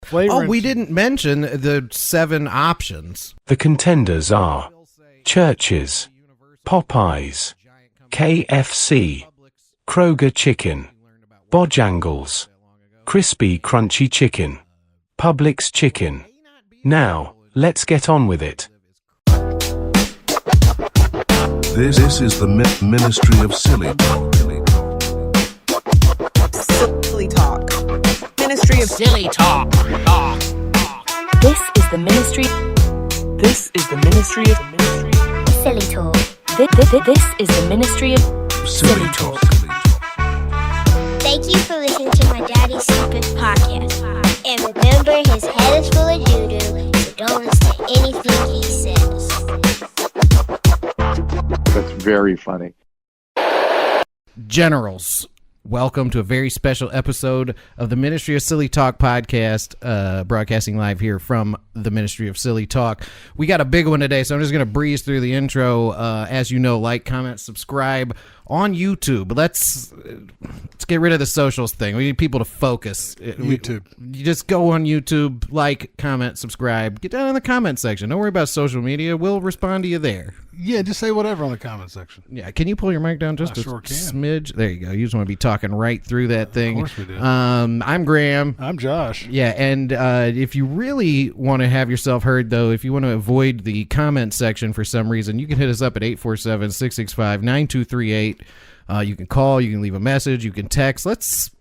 flavor. Oh, we didn't mention the 7 options. The contenders are Church's, Popeyes, KFC, Kroger Chicken, Bojangles, Crispy Crunchy Chicken, Publix Chicken. Now, let's get on with it. This is the Ministry of Silly Talk. Silly Talk. Ministry of Silly Talk. This is the Ministry. This is the Ministry of Silly Talk. This is the Ministry of Silly Talk. Thank you for listening to my Daddy Soopers podcast. And remember, his head is full of doo-doo, so don't listen to anything he says. That's very funny. Generals, welcome to a very special episode of the Ministry of Silly Talk podcast, broadcasting live here from the Ministry of Silly Talk. We got a big one today, so I'm just going to breeze through the intro. As you know, like, comment, subscribe on YouTube. Let's get rid of the socials thing. We need people to focus. YouTube. You just go on YouTube, like, comment, subscribe. Get down in the comment section. Don't worry about social media. We'll respond to you there. Yeah, just say whatever on the comment section. Yeah, can you pull your mic down just a smidge? There you go. You just want to be talking right through that thing. Of course we do. I'm Graham. I'm Josh. Yeah, and if you really want to have yourself heard, though, if you want to avoid the comment section for some reason, you can hit us up at 847-665-9238. You can call, you can leave a message, you can text. Let's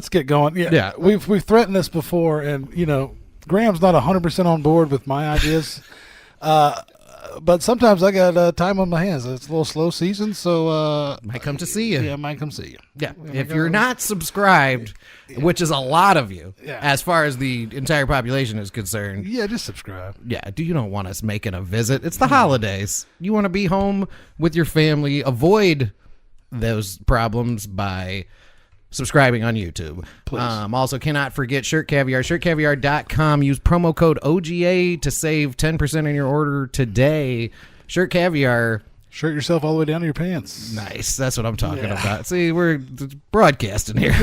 get going. Yeah. We've threatened this before, and Graham's not 100% on board with my ideas. But sometimes I got time on my hands. It's a little slow season, so might come to see you. Yeah, might come see you. Yeah, if you're not subscribed, which is a lot of you, as far as the entire population is concerned. Yeah, just subscribe. Yeah, you don't want us making a visit. It's the holidays. You want to be home with your family. Avoid those problems by subscribing on YouTube. Please. Also, cannot forget Shirt Caviar. ShirtCaviar.com. Use promo code OGA to save 10% on your order today. Shirt Caviar. Shirt yourself all the way down to your pants. Nice. That's what I'm talking about. See, we're broadcasting here.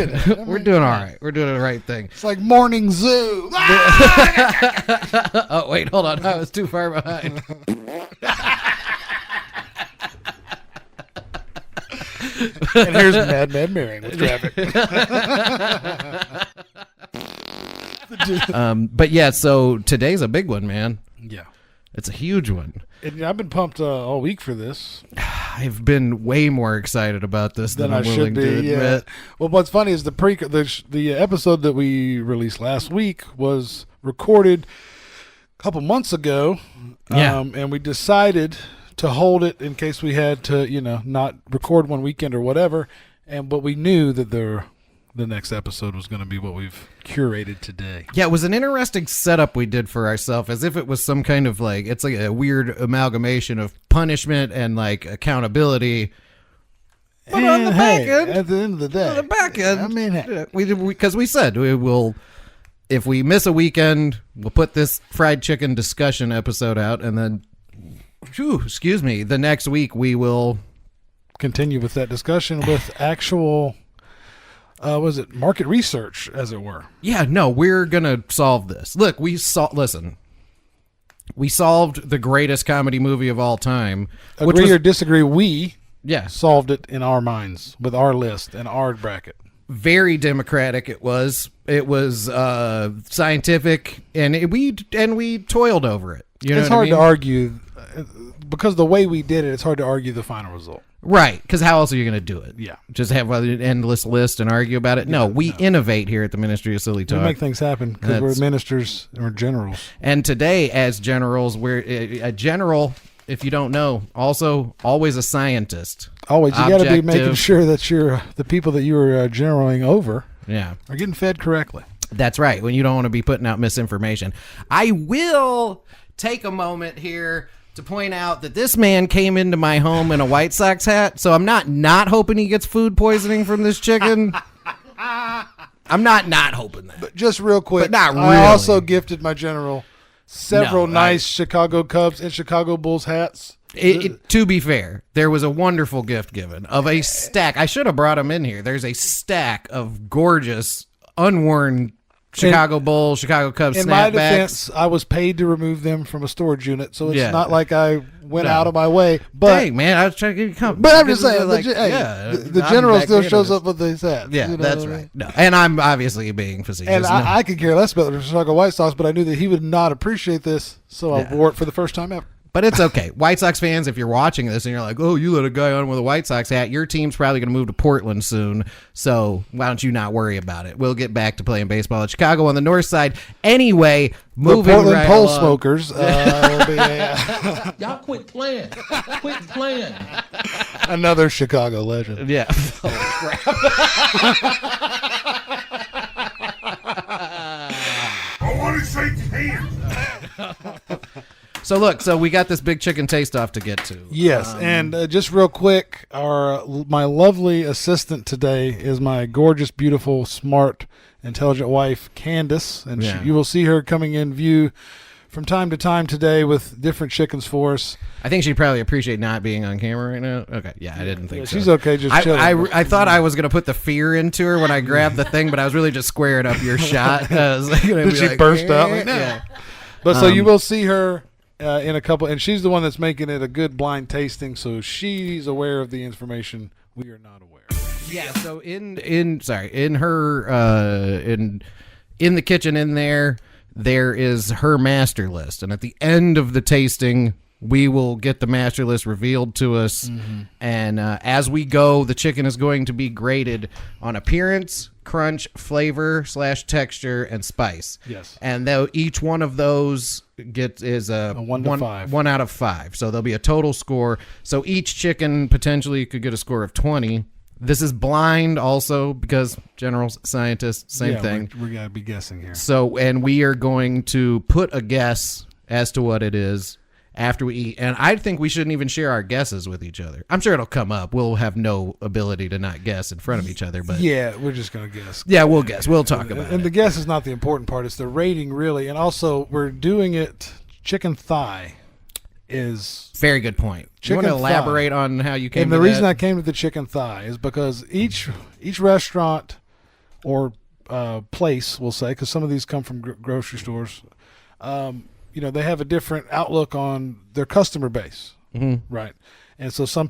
We're doing all right. We're doing the right thing. It's like morning zoo. Oh, wait. Hold on. I was too far behind. And here's Mad Marion with traffic. But yeah, so today's a big one, man. Yeah. It's a huge one. And I've been pumped all week for this. I've been way more excited about this than I'm willing to admit. Yeah. Well, what's funny is the episode that we released last week was recorded a couple months ago. Yeah. And we decided to hold it in case we had to, not record one weekend or whatever. But we knew that the next episode was going to be what we've curated today. Yeah, it was an interesting setup we did for ourselves, as if it was some kind of it's like a weird amalgamation of punishment and accountability. But on the back end, at the end of the day, on the back end, I mean, because we said we will, if we miss a weekend, we'll put this fried chicken discussion episode out, and then, the next week we will continue with that discussion with actual. Market research, as it were? Yeah, no, we're going to solve this. Look, we solved the greatest comedy movie of all time. Agree or disagree, we Yeah. solved it in our minds with our list and our bracket. Very democratic it was. It was scientific, and we toiled over it. You know it's what hard I mean? to argue because the way we did it, it's hard to argue the final result. Right, because how else are you going to do it? Yeah. Just have an endless list and argue about it? No, we innovate here at the Ministry of Silly Talk. We make things happen because we're ministers and we're generals. And today, as generals, we're a general, if you don't know, also always a scientist. Always. You got to be Objective. making sure that the people that you are generaling over are getting fed correctly. That's right, when you don't want to be putting out misinformation. I will take a moment here to point out that this man came into my home in a White Sox hat, so I'm not hoping he gets food poisoning from this chicken. I'm not hoping that. But just real quick, But not I really. also gifted my general several nice Chicago Cubs and Chicago Bulls hats. To be fair, there was a wonderful gift given of a stack. I should have brought him in here. There's a stack of gorgeous, unworn Chicago Bulls, Chicago Cubs In snapbacks. my defense, I was paid to remove them from a storage unit, so it's Yeah. not like I went No. out of my way. But Dang, man, I was trying to get you company. But I'm just saying, Like, the I'm general back still into shows this. up with these hats. Yeah, you know that's what I mean? right. No, and I'm obviously being facetious. And No. I could care less about the Chicago White Sox, but I knew that he would not appreciate this, so I Yeah. wore it for the first time ever. But it's okay. White Sox fans, if you're watching this and you're like, oh, you let a guy on with a White Sox hat, your team's probably going to move to Portland soon. So why don't you not worry about it? We'll get back to playing baseball at Chicago on the north side. Anyway, moving The Portland right Pole along. Smokers will be Y'all quit playing. Quit playing. another Chicago legend. Yeah. I want to shake hands. So look, we got this big chicken taste-off to get to. Yes, and just real quick, my lovely assistant today is my gorgeous, beautiful, smart, intelligent wife, Candace, and Yeah. you will see her coming in view from time to time today with different chickens for us. I think she'd probably appreciate not being on camera right now. Okay, yeah, I didn't think so. She's okay, just chilling. I thought I was going to put the fear into her when I grabbed the thing, but I was really just squaring up your shot. I was like, Did she burst out? Like, no. Yeah. But so you will see her in a couple, and she's the one that's making it a good blind tasting, so she's aware of the information we are not aware of. Yeah, so in the kitchen in there is her master list, and at the end of the tasting we will get the master list revealed to us, and as we go, the chicken is going to be graded on appearance, crunch, flavor / texture, and spice. Yes. And though each one of those is a 1 to 5. 1 out of 5. So there'll be a total score. So each chicken potentially could get a score of 20. This is blind also because general scientists, same thing. We got to be guessing here. So, and we are going to put a guess as to what it is after we eat. And I think we shouldn't even share our guesses with each other. I'm sure it'll come up. We'll have no ability to not guess in front of each other. But Yeah, we're just going to guess. yeah, we'll guess. We'll talk about And it. the guess is not the important part. It's the rating, really. And also, we're doing it, chicken thigh is... Very good point. You Chicken want to thigh. elaborate on how you came And to the reason that? I came to the chicken thigh is because each restaurant or place, we'll say, because some of these come from grocery stores, they have a different outlook on their customer base, right? And so some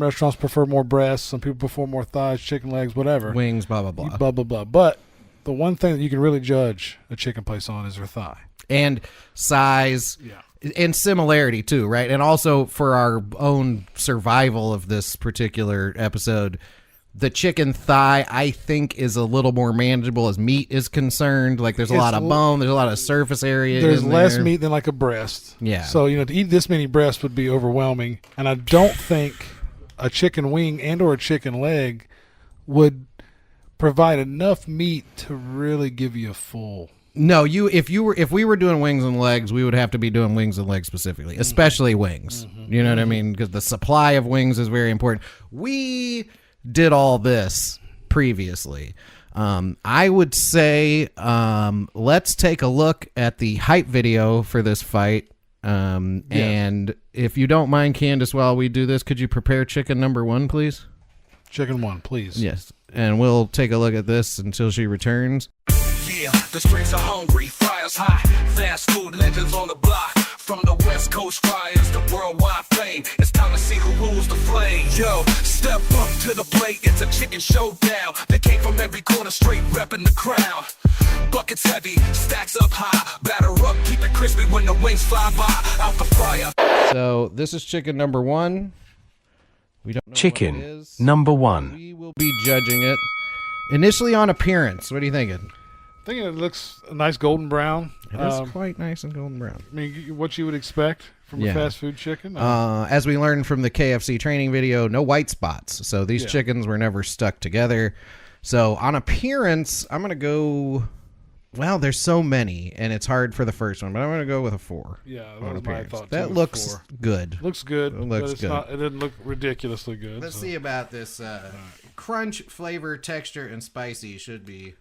restaurants prefer more breasts, some people prefer more thighs, chicken legs, whatever. Wings, blah, blah, blah. Blah, blah, blah. But the one thing that you can really judge a chicken place on is their thigh. And size. Yeah. And similarity too, right? And also for our own survival of this particular episode, the chicken thigh I think is a little more manageable as meat is concerned. Like there's a lot of bone, there's a lot of surface area. There's in less there. meat than like a breast. Yeah. So to eat this many breasts would be overwhelming, and I don't think a chicken wing and or a chicken leg would provide enough meat to really give you a full. No, if we were doing wings and legs, we would have to be doing wings and legs specifically, especially wings. You know what I mean? Because the supply of wings is very important. We did all this previously. I would say let's take a look at the hype video for this fight. And if you don't mind, Candace, while we do this, could you prepare chicken number 1, please? Chicken 1, please. Yes. And we'll take a look at this until she returns. Yeah, the streets are hungry, fires hot, fast food legends on the block. From the West Coast fires to worldwide fame, it's time to see who rules the flame. Yo, step up to the plate, it's a chicken showdown. They came from every corner, straight repping the crowd. Buckets heavy, stacks up high, batter up, keep it crispy when the wings fly by, out the fire. So this is chicken number 1. We don't know Chicken what it is. number 1. We will be judging it initially on appearance. What are you thinking? I think it looks a nice golden brown. It is quite nice and golden brown. I mean, what you would expect from Yeah. a fast food chicken. As we learned from the KFC training video, no white spots. So these chickens were never stuck together. So on appearance, I'm going to go... Well, there's so many, and it's hard for the first one, but I'm going to go with a 4. Yeah, that on was my appearance. thought, That too, looks 4. good. Looks good. It looks but it's good. Not, it didn't look ridiculously good. Let's so. see about this crunch, flavor, texture, and spicy should be...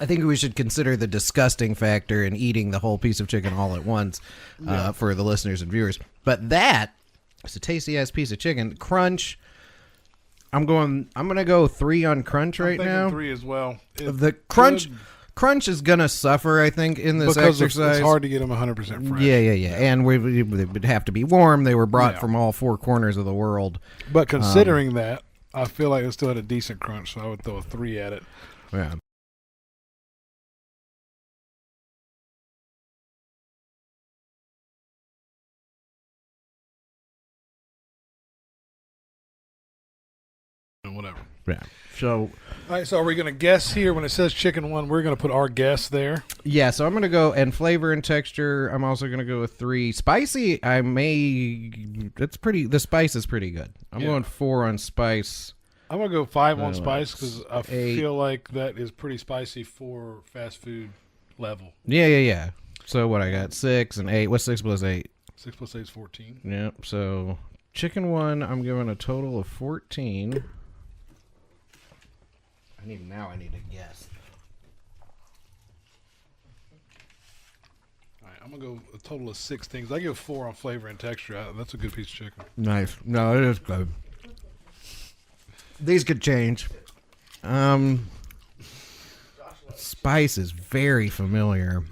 I think we should consider the disgusting factor in eating the whole piece of chicken all at once for the listeners and viewers. But that is a tasty-ass piece of chicken. Crunch. I'm going to go 3 on crunch right now. 3 as well. The crunch is going to suffer, I think, in this exercise. It's hard to get them 100% fresh. Yeah. And they would have to be warm. They were brought from all 4 corners of the world. But considering that, I feel like it still had a decent crunch, so I would throw a 3 at it. Yeah. Whatever. Yeah. So, all right. So, are we going to guess here when it says chicken one? We're going to put our guess there. Yeah. So I'm going to go and flavor and texture. I'm also going to go with 3. Spicy. The spice is pretty good. I'm going 4 on spice. I'm going to go 5 on spice because I feel like that is pretty spicy for fast food level. Yeah. So what I got 6 and 8. What's 6 plus 8? 6 plus 8 is 14. Yep. So chicken one, I'm giving a total of 14. I need to guess. All right, I'm gonna go a total of 6 things. I give 4 on flavor and texture. That's a good piece of chicken. Nice. No, it is good. These could change. Spice is very familiar.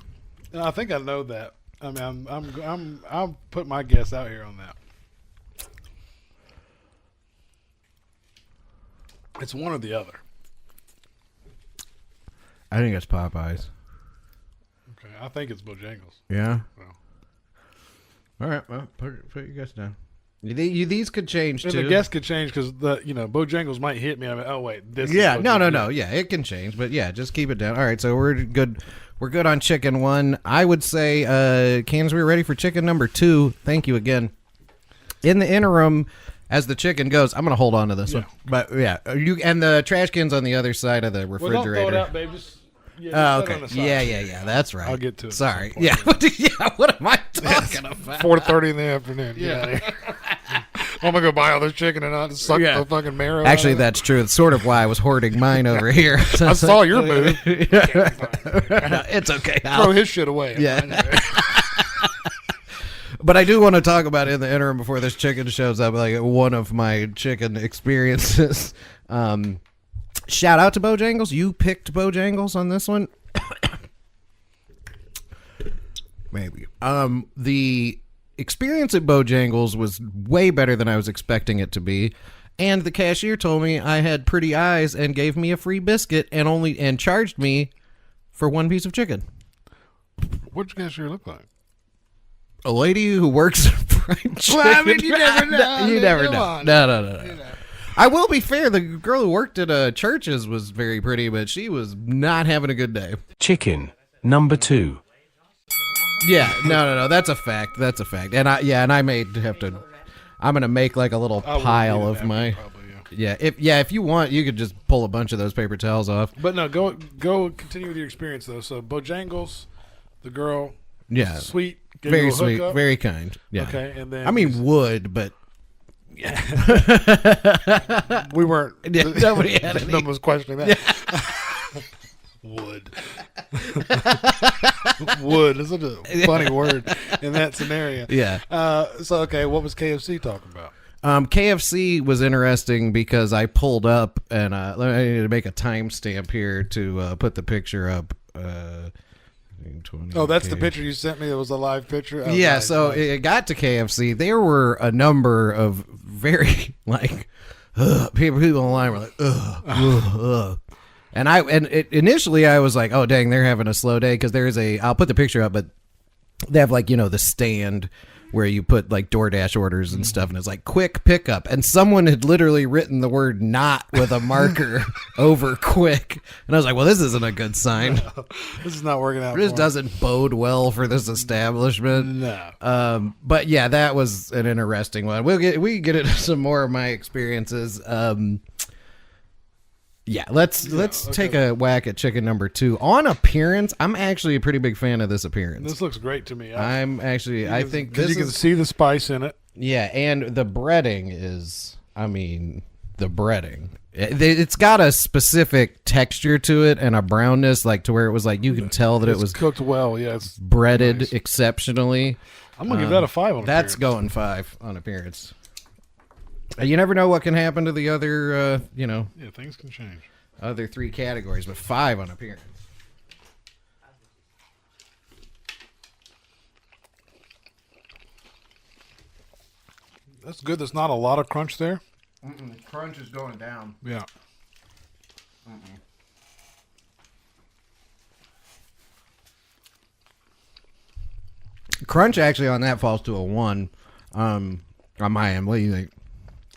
And I think I know that. I mean, I'm putting my guess out here on that. It's one or the other. I think it's Popeyes. Okay, I think it's Bojangles. Yeah. Well. All right. Well, put your guess down. These could change too. The guess could change because Bojangles might hit me. I mean, oh wait, this. Yeah. No. Yeah, it can change, but yeah, just keep it down. All right. So we're good. We're good on chicken one. I would say, cans, we're ready for chicken number 2. Thank you again. In the interim, as the chicken goes, I'm going to hold on to this one. But yeah, and the trash can's on the other side of the refrigerator. Well, don't throw it out, babe. Okay. Yeah. That's right. I'll get to it. Sorry. Yeah. What am I talking about? 4:30 in the afternoon. Yeah. I'm going to go buy all this chicken and not suck the fucking marrow. Actually, that's true. It's sort of why I was hoarding mine over here. I saw your move. It's okay. Throw his shit away. Yeah. But I do want to talk about in the interim before this chicken shows up, like one of my chicken experiences. Shout out to Bojangles. You picked Bojangles on this one. Maybe. The experience at Bojangles was way better than I was expecting it to be. And the cashier told me I had pretty eyes and gave me a free biscuit and charged me for 1 piece of chicken. What'd your cashier look like? A lady who works at fried chicken. Well, I mean, you never know. You never know. No. I will be fair. The girl who worked at Churches was very pretty, but she was not having a good day. Chicken number 2. Yeah, no. That's a fact. And I may have to. I'm gonna make like a little pile of my. Probably, if you want, you could just pull a bunch of those paper towels off. But no, go continue with your experience though. So Bojangles, the girl. Yeah. Sweet. Very sweet. Very kind. Yeah. Okay, and then would, but we weren't. Nobody had any. No one was questioning that. Yeah. Would. Would is such a funny word in that scenario. Yeah. Okay, what was KFC talking about? KFC was interesting because I pulled up and I need to make a timestamp here to put the picture up. That's the picture you sent me. It was a live picture. Oh, yeah, nice, so nice. It got to KFC. There were a number of very people in the line were like, ugh. And initially I was like, oh dang, they're having a slow day because I'll put the picture up, but they have like the stand where you put like DoorDash orders and stuff, and it's like quick pickup, and someone had literally written the word "not" with a marker over "quick," and I was like, well, this isn't a good sign. No, this is not working out. This doesn't bode well for this establishment. No. But yeah, that was an interesting one. We can get into some more of my experiences. Yeah, let's take a whack at chicken number 2. On appearance, I'm actually a pretty big fan of this appearance. This looks great to me. I think this you can see the spice in it. Yeah, and the breading is, I mean, the breading. It's got a specific texture to it and a brownness, like to where it was like you can tell that it was cooked well. Yeah, it's breaded nice. Exceptionally. I'm gonna give that a 5 on That's appearance. going 5 on appearance. You never know what can happen to the other, Yeah, things can change. other 3 categories, but 5 on appearance. That's good. There's not a lot of crunch there. Crunch is going down. Yeah. Crunch actually on that falls to a 1 on my end. What do you think?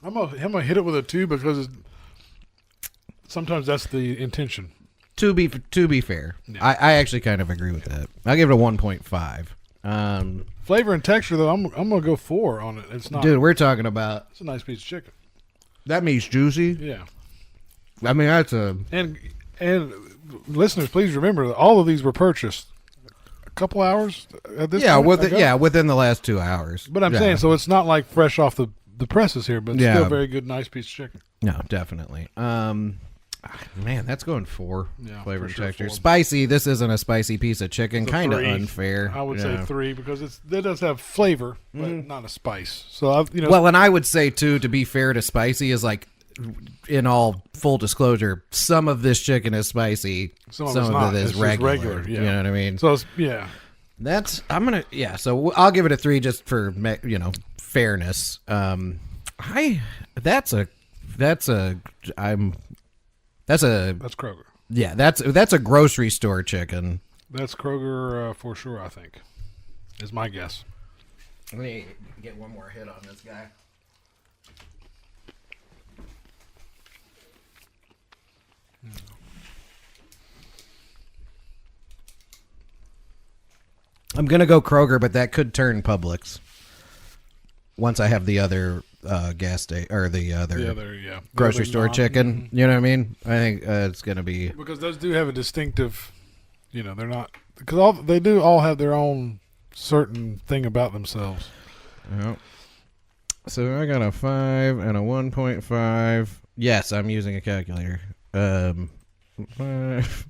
I'm gonna hit it with a 2 because sometimes that's the intention. To be fair, Yeah. I actually kind of agree with that. I'll give it a 1.5. Flavor and texture, though, I'm gonna go 4 on it. It's not. Dude, we're talking about It's a nice piece of chicken. that meat's juicy. Yeah. I mean, that's a And listeners, please remember that all of these were purchased a couple hours at this point ago. within the last 2 hours. But I'm saying, so it's not like fresh off the presses here, but it's still a very good, nice piece of chicken. No, definitely. Man, that's going 4. Yeah, flavor for and sure, texture. 4. Spicy. This isn't a spicy piece of chicken. It's a Kind of 3. unfair. I would say Yeah. 3 because it does have flavor, but not a spice. So Well, and I would say too, to be fair to spicy, is like, in all full disclosure, some of this chicken is spicy. Some of it's not. it is It's just regular. regular, yeah. You know what I mean? So it's, yeah. So I'll give it a 3 just for fairness. That's Kroger. Yeah, that's a grocery store chicken. That's Kroger for sure, I think, is my guess. Let me get one more hit on this guy. I'm gonna go Kroger, but that could turn Publix once I have the other gas station or the other grocery store chicken. You know what I mean? I think it's gonna be because those do have a distinctive. They're not because they do all have their own certain thing about themselves. Yep. So I got a 5 and a 1.5. Yes, I'm using a calculator. 5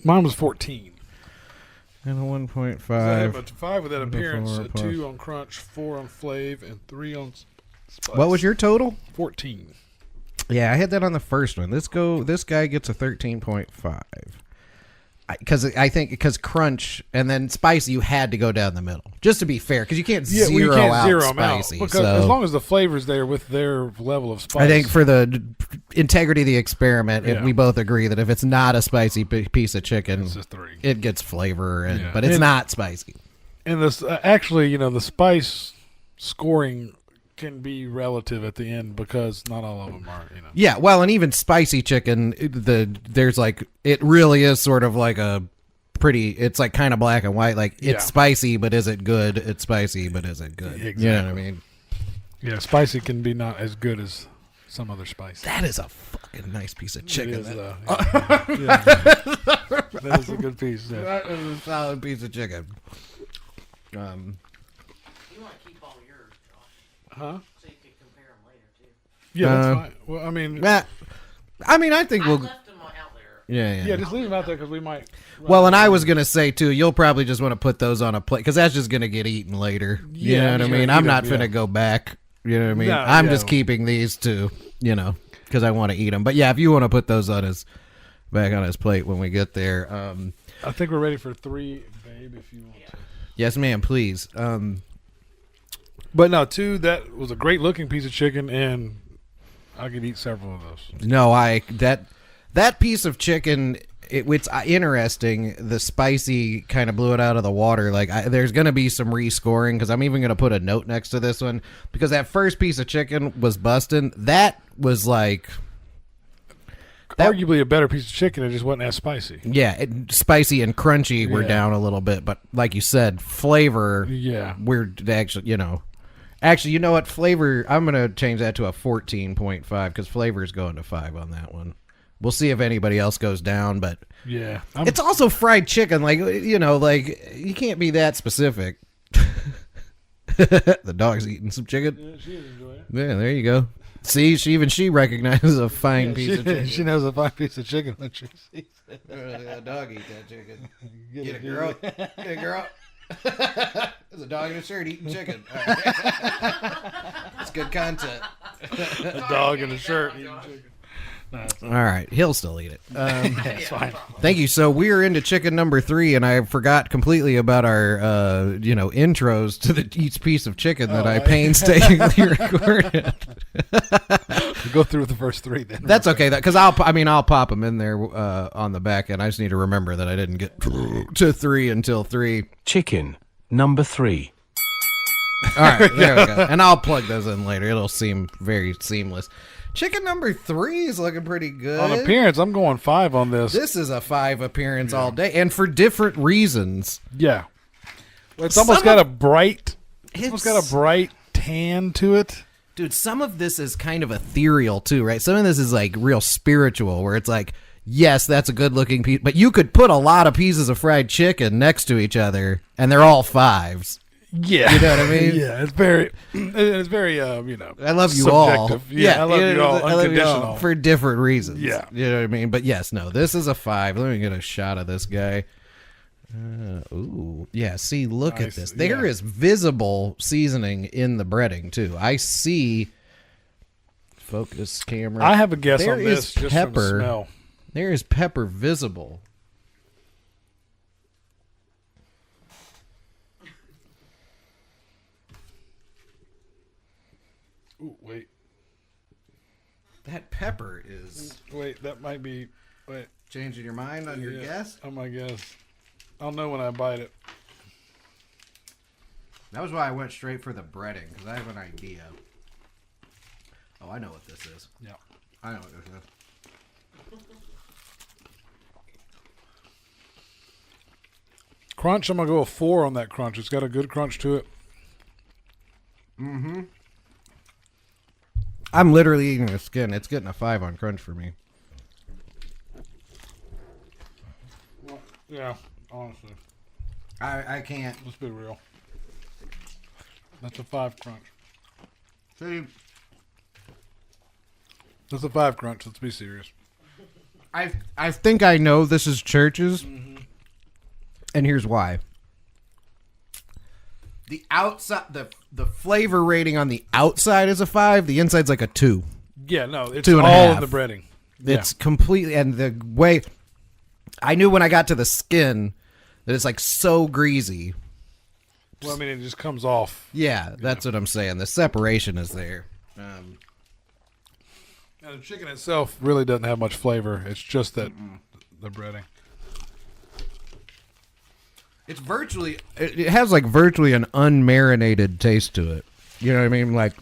Mine was 14. and a 1.5. So I have a 5 with that appearance, 4 a 2 on crunch, 4 on flav, and 3 on spice. What was your total? 14. Yeah, I had that on the first one. This guy gets a 13.5. Because crunch and then spicy, you had to go down the middle. Just to be fair, because you can't zero out spicy. Because as long as the flavor's there with their level of spice. I think for the integrity of the experiment, if we both agree that if it's not a spicy piece of chicken, it's a 3. It gets flavor, but it's not spicy. And this actually, the spice scoring can be relative at the end because not all of them are, Yeah, well, and even spicy chicken, there's like, it really is sort of like a pretty, it's like kind of black and white. Like, it's spicy, but is it good? It's spicy, but is it good? Exactly. You know what I mean? Yeah, spicy can be not as good as some other spices. That is a fucking nice piece of chicken. It is, that is a good piece. Yeah. That is a solid piece of chicken. You want to keep all yours, Josh. Huh? So you can compare them later, too. Yeah, that's fine. Well, I think we'll... left them out there. Yeah, just leave them out there because we might... Well, and I was going to say, too, you'll probably just want to put those on a plate because that's just going to get eaten later. You know what I mean? I'm not going to go back. You know what I mean? I'm just keeping these to, because I want to eat them. But, yeah, if you want to put those back on his plate when we get there. I think we're ready for 3, babe, if you want to. Yes, ma'am, please. But no, 2, that was a great looking piece of chicken, and I could eat several of those. No, that piece of chicken, it's interesting. The spicy kind of blew it out of the water. Like, there's going to be some rescoring because I'm even going to put a note next to this one because that first piece of chicken was busting. That was like... arguably a better piece of chicken. It just wasn't as spicy. Yeah, spicy and crunchy were down a little bit, but like you said, flavor. Yeah, we're actually, actually, you know what? Flavor. I'm gonna change that to a 14.5 because flavor is going to 5 on that one. We'll see if anybody else goes down, but yeah, it's also fried chicken. Like like you can't be that specific. The dog's eating some chicken. Yeah, she's enjoying it. Yeah, there you go. See, she recognizes a fine piece of chicken. She knows a fine piece of chicken when she sees it. A dog eat that chicken. Get it, girl. Get it, girl. There's a dog in a shirt eating chicken. It's good content. A dog in a shirt eating chicken. All right, he'll still eat it. It's fine. Thank you. So we're into chicken number 3, and I forgot completely about our, intros to each piece of chicken that I painstakingly recorded. Go through the first 3 then. That's okay. Because I'll pop them in there on the back end. I just need to remember that I didn't get to 3 until 3. Chicken number 3. All right, there we go. And I'll plug those in later. It'll seem very seamless. Chicken number 3 is looking pretty good. On appearance, I'm going 5 on this. This is a 5 appearance all day, and for different reasons. Yeah. It's almost got a bright tan to it. Dude, some of this is kind of ethereal too, right? Some of this is like real spiritual, where it's like, yes, that's a good looking piece, but you could put a lot of pieces of fried chicken next to each other, and they're all 5s. Yeah, you know what I mean. Yeah, it's very, I love you subjective. all. Yeah, I love you all. Unconditional for different reasons. Yeah, you know what I mean. But yes, no, this is a 5. Let me get a shot of this guy. Ooh, yeah. See, look at this. There is visible seasoning in the breading too. I see. Focus camera. I have a guess there on this. Just pepper. from the smell. There is pepper visible. Ooh, wait. That pepper is... Wait, that might be... Wait. Changing your mind on your guess? On my guess. I'll know when I bite it. That was why I went straight for the breading, because I have an idea. Oh, I know what this is. Yeah. I know what this is. Crunch, I'm going to go a 4 on that crunch. It's got a good crunch to it. Mm-hmm. I'm literally eating the skin. It's getting a 5 on crunch for me. Well, yeah, honestly. I can't. Let's be real. That's a 5 crunch. See, that's a 5 crunch. Let's be serious. I think I know this is Church's, and here's why. The outside, the flavor rating on the outside is a 5. The inside's like a 2. Yeah, no, it's 2.5. all in the breading. It's completely, and the way I knew when I got to the skin that it's like so greasy. Well, I mean, it just comes off. Yeah, that's what I'm saying. The separation is there. And the chicken itself really doesn't have much flavor. It's just that the breading. It's virtually, it has like virtually an unmarinated taste to it. You know what I mean? Like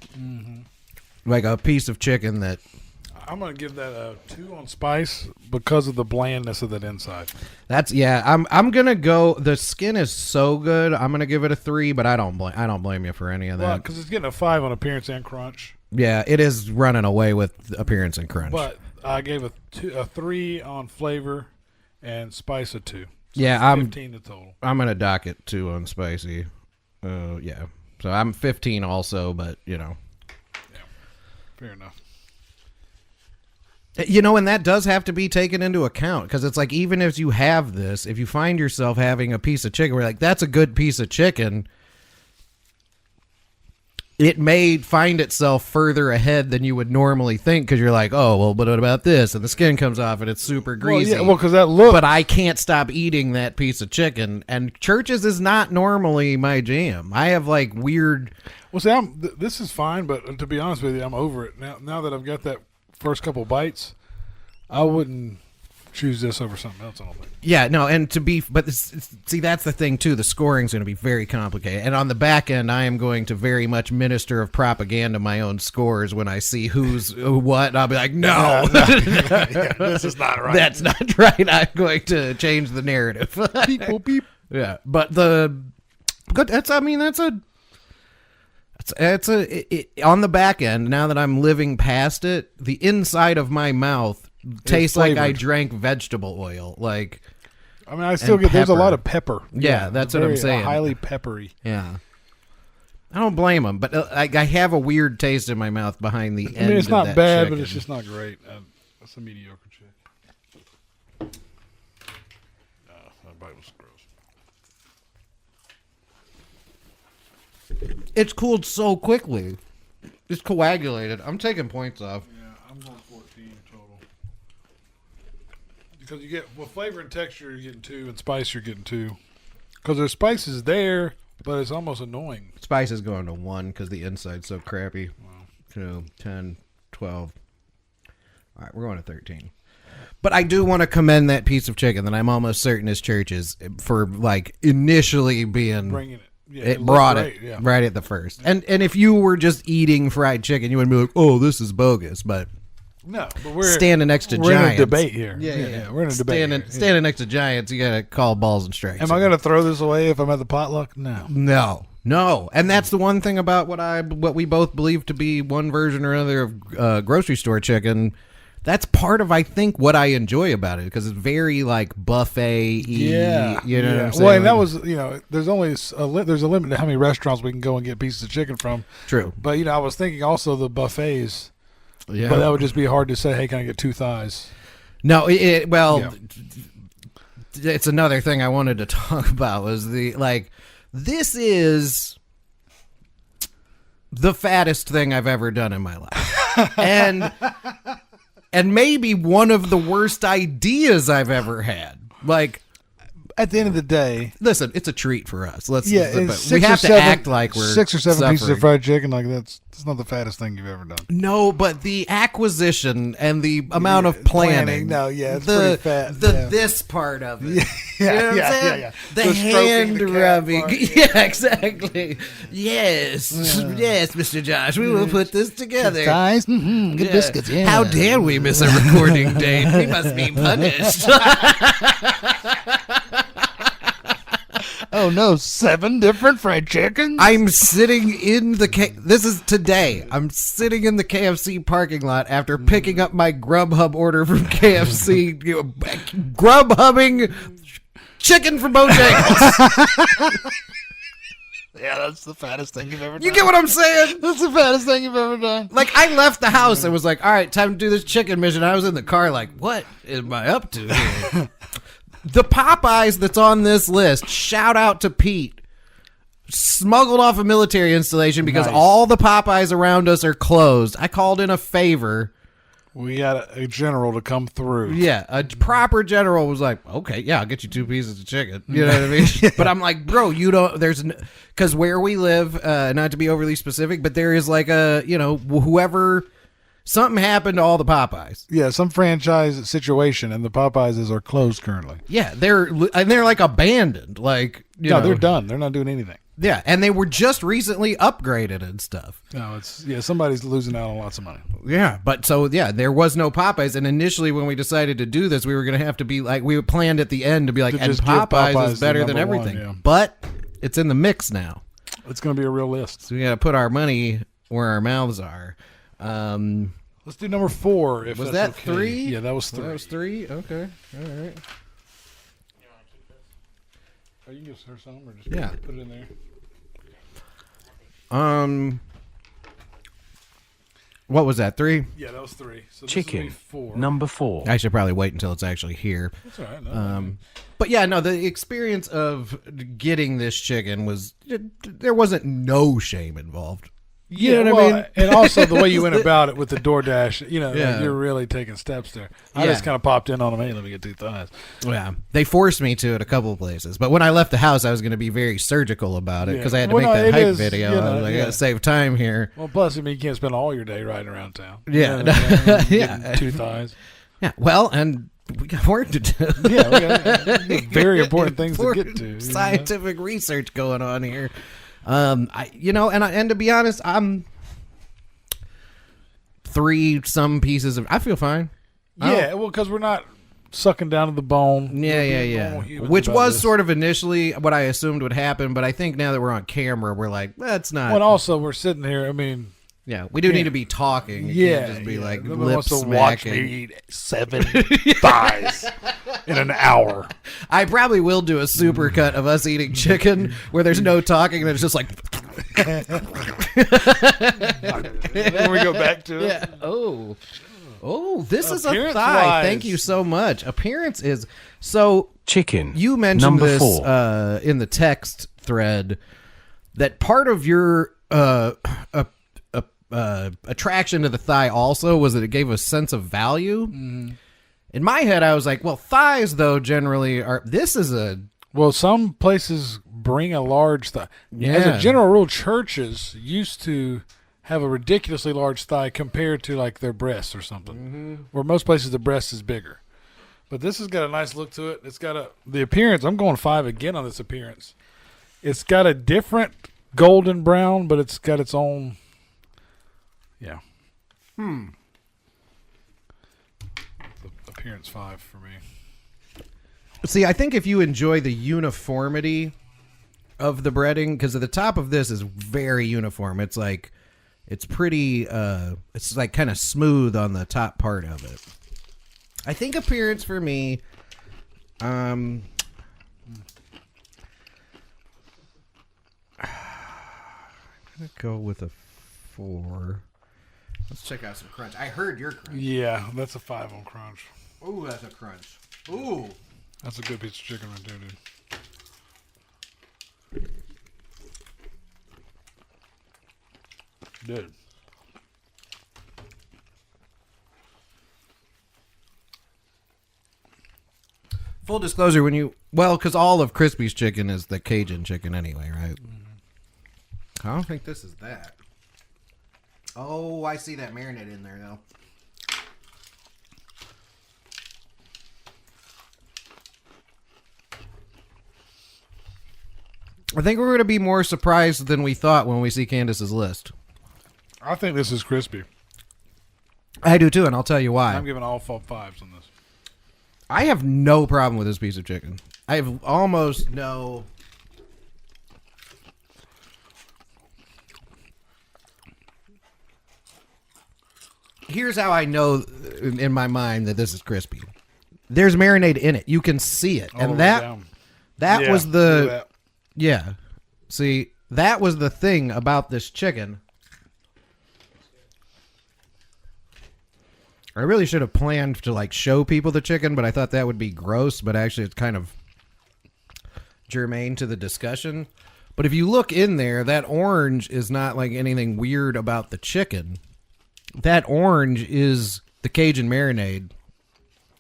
a piece of chicken that. I'm going to give that a 2 on spice because of the blandness of that inside. I'm going to go, the skin is so good. I'm going to give it a 3, but I don't blame you for any of that. Well, because it's getting a 5 on appearance and crunch. Yeah, it is running away with appearance and crunch. But I gave a 3 on flavor and spice a 2. So yeah, 15 to total. I'm going to dock it 2 on spicy. Yeah. So I'm 15 also, but Yeah, fair enough. You know, and that does have to be taken into account, because it's like, even if you have this, if you find yourself having a piece of chicken, we're like, that's a good piece of chicken, it may find itself further ahead than you would normally think, because you're like, oh, well, but what about this? And the skin comes off and it's super greasy. Well, because that look. But I can't stop eating that piece of chicken, and Church's is not normally my jam. I have like weird. Well, see, this is fine, but to be honest with you, I'm over it now that I've got that first couple bites. I wouldn't choose this over something else, I don't think. Yeah, no, and see, that's the thing too. The scoring's going to be very complicated, and on the back end, I am going to very much minister of propaganda my own scores when I see who's what. And I'll be like, no, this is not right. That's not right. I'm going to change the narrative. Beep, beep. Yeah, but on the back end. Now that I'm living past it, the inside of my mouth tastes like I drank vegetable oil. Like, I mean, I still get there's a lot of pepper. Yeah, that's what I'm saying. Highly peppery. Yeah. I don't blame them, but I have a weird taste in my mouth behind the end. I mean, it's of not that bad, chicken. but it's just not great. That's a mediocre chicken. That bite was gross. It's cooled so quickly. It's coagulated. I'm taking points off. Yeah, I'm going 14 total. Because you get, well, flavor and texture, you're getting 2, and spice, you're getting 2. Because there's spices there, but it's almost annoying. Spice is going to 1 because the inside's so crappy. Wow. 2, 10, 12. All right, we're going to 13. But I do want to commend that piece of chicken that I'm almost certain is Church's for, like, initially being... Bringing it. Yeah, it brought great, it right at the first. And if you were just eating fried chicken, you would be like, oh, this is bogus. But no, but we're standing next to we're giants. in a debate here. Yeah. We're in a debate. Standing next to giants, you got to call balls and strikes. Am I going to throw this away if I'm at the potluck? No. No. And that's the one thing about what we both believe to be one version or another of grocery store chicken. That's part of, I think, what I enjoy about it, because it's very, like, buffet-y. Yeah. You know what I'm saying? Well, and that was, there's only there's a limit to how many restaurants we can go and get pieces of chicken from. True. But, I was thinking also the buffets. Yeah. But that would just be hard to say, hey, can I get 2 thighs? No, it's another thing I wanted to talk about was this is the fattest thing I've ever done in my life. And maybe one of the worst ideas I've ever had. Like, at the end of the day, listen, it's a treat for us. We have to act like we're 6 or 7 suffering. pieces of fried chicken. Like that's not the fattest thing you've ever done. No, but the acquisition and the amount of planning. No, it's pretty fat. This part of it. Yeah. The hand rubbing. Part, yeah, exactly. Yes, Mr. Josh, we will put this together. Thighs, good biscuits. Yeah. How dare we miss a recording date? We must be punished. Oh no, 7 different fried chickens? I'm sitting in this is today. I'm sitting in the KFC parking lot after picking up my Grubhub order from KFC. Grubhubbing chicken from Bojangles. Yeah, that's the fattest thing you've ever done. You get what I'm saying? That's the fattest thing you've ever done. Like, I left the house and was like, all right, time to do this chicken mission. I was in the car like, what am I up to here? The Popeyes that's on this list, shout out to Pete, smuggled off a military installation because all the Popeyes around us are closed. I called in a favor. We got a general to come through. Yeah, a proper general was like, okay, yeah, I'll get you 2 pieces of chicken. You know what I mean? But I'm like, bro, because where we live, not to be overly specific, but there is like whoever... Something happened to all the Popeyes. Yeah, some franchise situation, and the Popeyes are closed currently. Yeah, they're like abandoned. Like, they're done. They're not doing anything. Yeah, and they were just recently upgraded and stuff. No, somebody's losing out on lots of money. Yeah, but there was no Popeyes, and initially when we decided to do this, we were going to have to be like, we planned at the end to be like, and Popeyes is better than everything. 1, yeah. But it's in the mix now. It's going to be a real list. So we got to put our money where our mouths are. Let's do number 4. Was that okay. 3? Yeah, that was 3. That was 3? Okay. All right. Oh, you can give her some or just put it in there. What was that, 3? Yeah, that was 3. So Chicken, this will be 4. number 4. I should probably wait until it's actually here. That's all right. But yeah, no, the experience of getting this chicken was, there wasn't no shame involved. You know what I mean? And also the way you went about it with the DoorDash, like you're really taking steps there. I just kind of popped in on them. Hey, let me get 2 thighs. Yeah, they forced me to at a couple of places, but when I left the house, I was going to be very surgical about it because I had to make that hype video. I was like, I got to save time here. Well, plus, you can't spend all your day riding around town. Yeah, yeah, 2 thighs. Yeah, well, and we got work to do. Yeah, we got very important things to get to. Scientific research going on here. And to be honest, I'm 3 some pieces of. I feel fine. Yeah, well, because we're not sucking down to the bone. Yeah. Which was sort of initially what I assumed would happen, but I think now that we're on camera, we're like, that's not. Well, also we're sitting here. I mean, yeah, we do need to be talking. You can't just be like lip wants to smacking. watch me eat 7 thighs in an hour. I probably will do a super cut of us eating chicken where there's no talking and it's just like. Then we go back to it. Yeah. Oh, this is a Appearance thigh. wise. Thank you so much. Appearance is so. Chicken. You mentioned Number this 4. In the text thread that part of your attraction to the thigh also was that it gave a sense of value. Mm-hmm. In my head, I was like, well, thighs though generally are. This is a Well, some places bring a large thigh. Yeah. As a general rule, churches used to have a ridiculously large thigh compared to like their breasts or something. Where most places the breast is bigger. But this has got a nice look to it. It's got the appearance. I'm going 5 again on this appearance. It's got a different golden brown, but it's got its own. Yeah. The appearance 5 for me. See, I think if you enjoy the uniformity of the breading, because at the top of this is very uniform. It's like, it's pretty, it's like kind of smooth on the top part of it. I think appearance for me, I'm gonna go with a 4. Let's check out some crunch. I heard your crunch. Yeah, that's a 5 on crunch. Ooh, that's a crunch. Ooh. That's a good piece of chicken right there, dude. Dude. Full disclosure, because all of Krispy's chicken is the Cajun chicken anyway, right? Mm-hmm. I don't think this is that. Oh, I see that marinade in there, though. I think we're going to be more surprised than we thought when we see Candace's list. I think this is crispy. I do too, and I'll tell you why. I'm giving all 5s on this. I have no problem with this piece of chicken. I have almost no. Here's how I know in my mind that this is crispy. There's marinade in it. You can see it. And that Yeah, was look the at that. Yeah. See, that was the thing about this chicken. I really should have planned to like show people the chicken, but I thought that would be gross, but actually it's kind of germane to the discussion. But if you look in there, that orange is not like anything weird about the chicken. That orange is the Cajun marinade,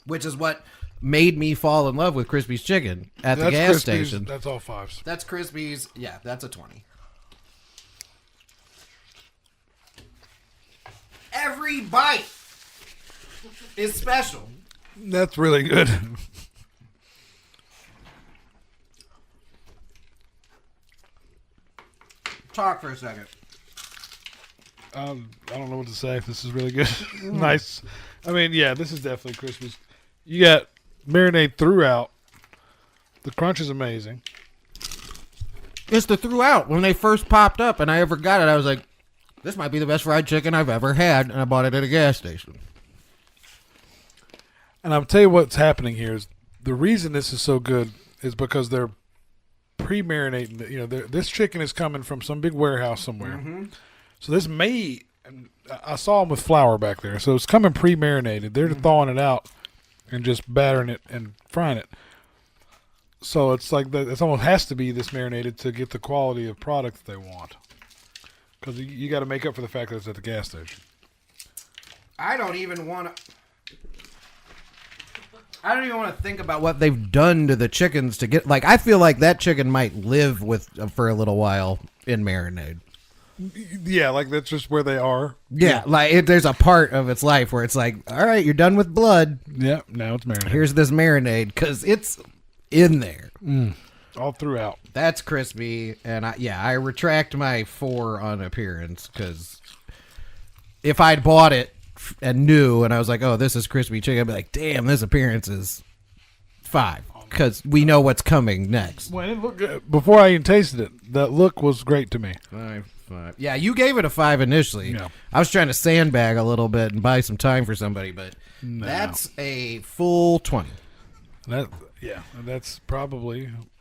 which is what made me fall in love with Krispy's chicken at the gas station. That's all 5s. That's Krispy's. Yeah, that's a 20. Every bite is special. That's really good. Talk for a second. I don't know what to say. This is really good. Nice. I mean, yeah, this is definitely Krispy's. You got marinade throughout. The crunch is amazing. It's the throughout. When they first popped up and I ever got it, I was like, this might be the best fried chicken I've ever had, and I bought it at a gas station. And I'll tell you what's happening here is the reason this is so good is because they're pre-marinating. You know, this chicken is coming from some big warehouse somewhere. Mm-hmm. So this may, I saw them with flour back there. So it's coming pre-marinated. They're thawing it out and just battering it and frying it. So it's like it almost has to be this marinated to get the quality of product that they want. Because you got to make up for the fact that it's at the gas station. I don't even want to think about what they've done to the chickens to get. Like, I feel like that chicken might live for a little while in marinade. Yeah, like that's just where they are. Yeah, like there's a part of its life where it's like, all right, you're done with blood. Yeah, now it's marinade. Here's this marinade because it's in there. All throughout. That's crispy, and I retract my 4 on appearance because if I'd bought it and knew, and I was like, oh, this is crispy chicken, I'd be like, damn, this appearance is 5 because we know what's coming next. Well, it looked good. Before I even tasted it, that look was great to me. 5. Yeah, you gave it a 5 initially. Yeah. I was trying to sandbag a little bit and buy some time for somebody, but that's a full 20. That's probably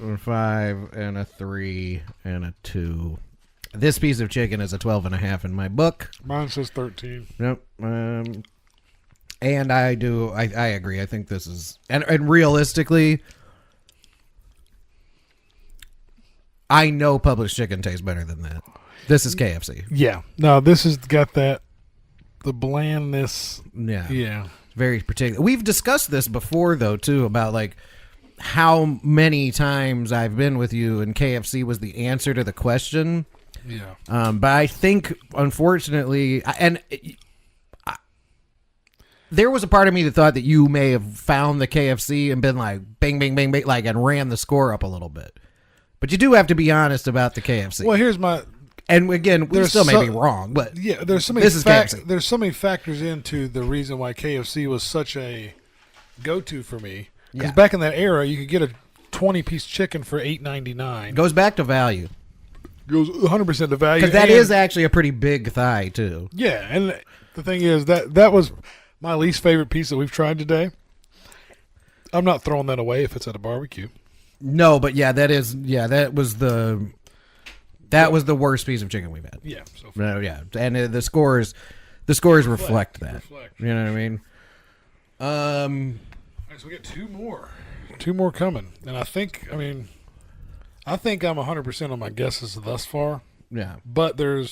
a 5, and a 3, and a 2. This piece of chicken is a 12.5 in my book. Mine says 13. Nope. And I agree. I think this is, and realistically, I know Publix chicken tastes better than that. This is KFC. Yeah. No, this has got the blandness. Yeah. Yeah. Very particular. We've discussed this before, though, too, about like how many times I've been with you and KFC was the answer to the question. Yeah. But I think, unfortunately, there was a part of me that thought that you may have found the KFC and been like, bang, bang, bang, bang, like, and ran the score up a little bit. But you do have to be honest about the KFC. Well, here's my... And again, we still may be wrong, but yeah, there's so many there's so many factors into the reason why KFC was such a go-to for me. Because back in that era, you could get a 20-piece chicken for $8.99. Goes back to value. Goes 100% to value. Because that is actually a pretty big thigh, too. Yeah, and the thing is that was my least favorite piece that we've tried today. I'm not throwing that away if it's at a barbecue. No, but that was the worst piece of chicken we've had. Yeah. So no, yeah, and the scores reflect that. You know what I mean? All right, so we get two more coming, and I think I'm 100% on my guesses thus far. Yeah, but I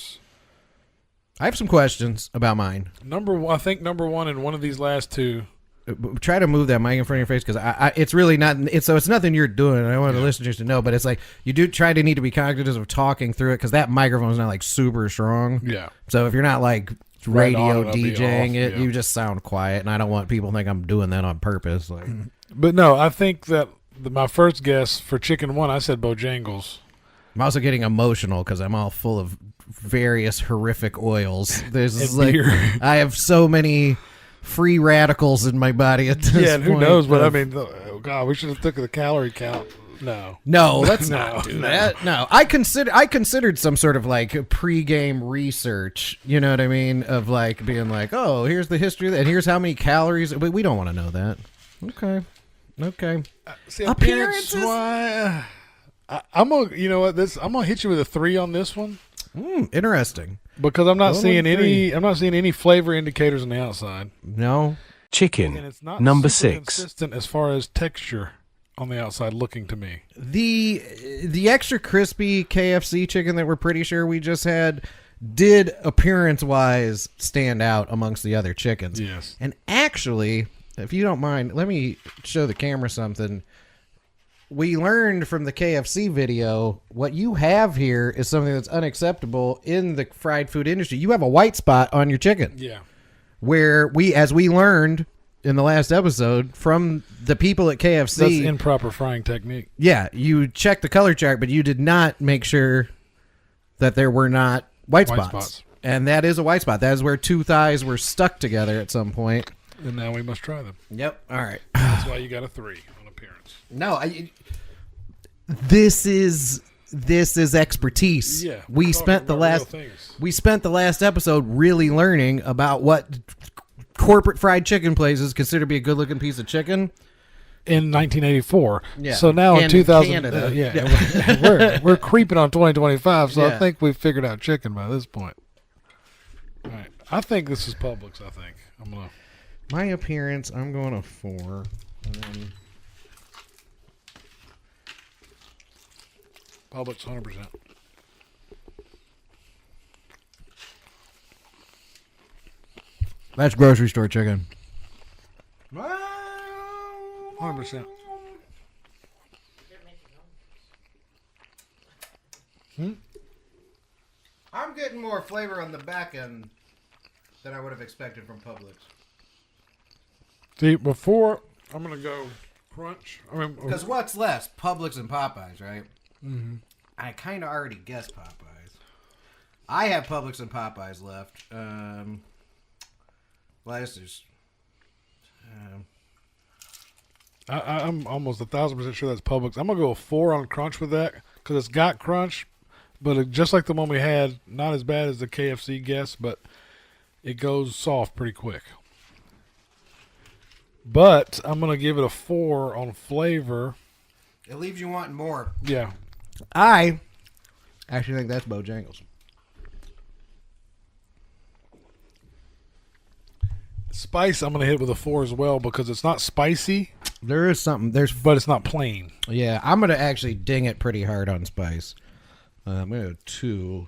have some questions about mine. Number one in one of these last two. Try to move that mic in front of your face because it's really not. It's nothing you're doing. I want the listeners to know, but it's like you do try to need to be cognizant of talking through it because that microphone is not like super strong. Yeah. So if you're not like radio right DJing it, you just sound quiet, and I don't want people to think I'm doing that on purpose. Like, but no, I think that my first guess for chicken one, I said Bojangles. I'm also getting emotional because I'm all full of various horrific oils. There's like beer. I have so many free radicals in my body at this point. Yeah, and who knows? But I mean, oh God, we should have took the calorie count. No, let's not do that. No, I considered some sort of like pre-game research. You know what I mean? Of like being like, oh, here's the history, and here's how many calories. But we don't want to know that. Okay. See, appearances. I'm gonna, I'm gonna hit you with a 3 on this one. Interesting. Because I'm not seeing any flavor indicators on the outside. No. Chicken. And it's not number super 6. consistent as far as texture on the outside looking to me. The extra crispy KFC chicken that we're pretty sure we just had did appearance-wise stand out amongst the other chickens. Yes. And actually, if you don't mind, let me show the camera something. We learned from the KFC video, what you have here is something that's unacceptable in the fried food industry. You have a white spot on your chicken. Yeah. Where as we learned in the last episode from the people at KFC. That's improper frying technique. Yeah. You checked the color chart, but you did not make sure that there were not white spots. And that is a white spot. That is where two thighs were stuck together at some point. And now we must try them. Yep. All right. That's why you got a 3 on appearance. No, this is expertise. Yeah, we spent the last episode really learning about what corporate fried chicken places consider to be a good looking piece of chicken in 1984. Yeah. So now in 2000, Canada. we're creeping on 2025. So Yeah. I think we've figured out chicken by this point. All right, I think this is Publix. I think I'm gonna. My appearance, I'm going to 4. Publix 100%. That's grocery store chicken. 100%. I'm getting more flavor on the back end than I would have expected from Publix. See, before I'm gonna go crunch. Because what's less, Publix and Popeyes, right? Mm-hmm. I kind of already guessed Popeyes. I have Publix and Popeyes left. There's. I'm almost 1,000% sure that's Publix. I'm gonna go a 4 on crunch with that because it's got crunch, but just like the one we had, not as bad as the KFC guess, but it goes soft pretty quick. But I'm gonna give it a 4 on flavor. It leaves you wanting more. Yeah. I actually think that's Bojangles. Spice, I'm going to hit with a 4 as well because it's not spicy. There is something. But it's not plain. Yeah, I'm going to actually ding it pretty hard on spice. I'm going to go 2.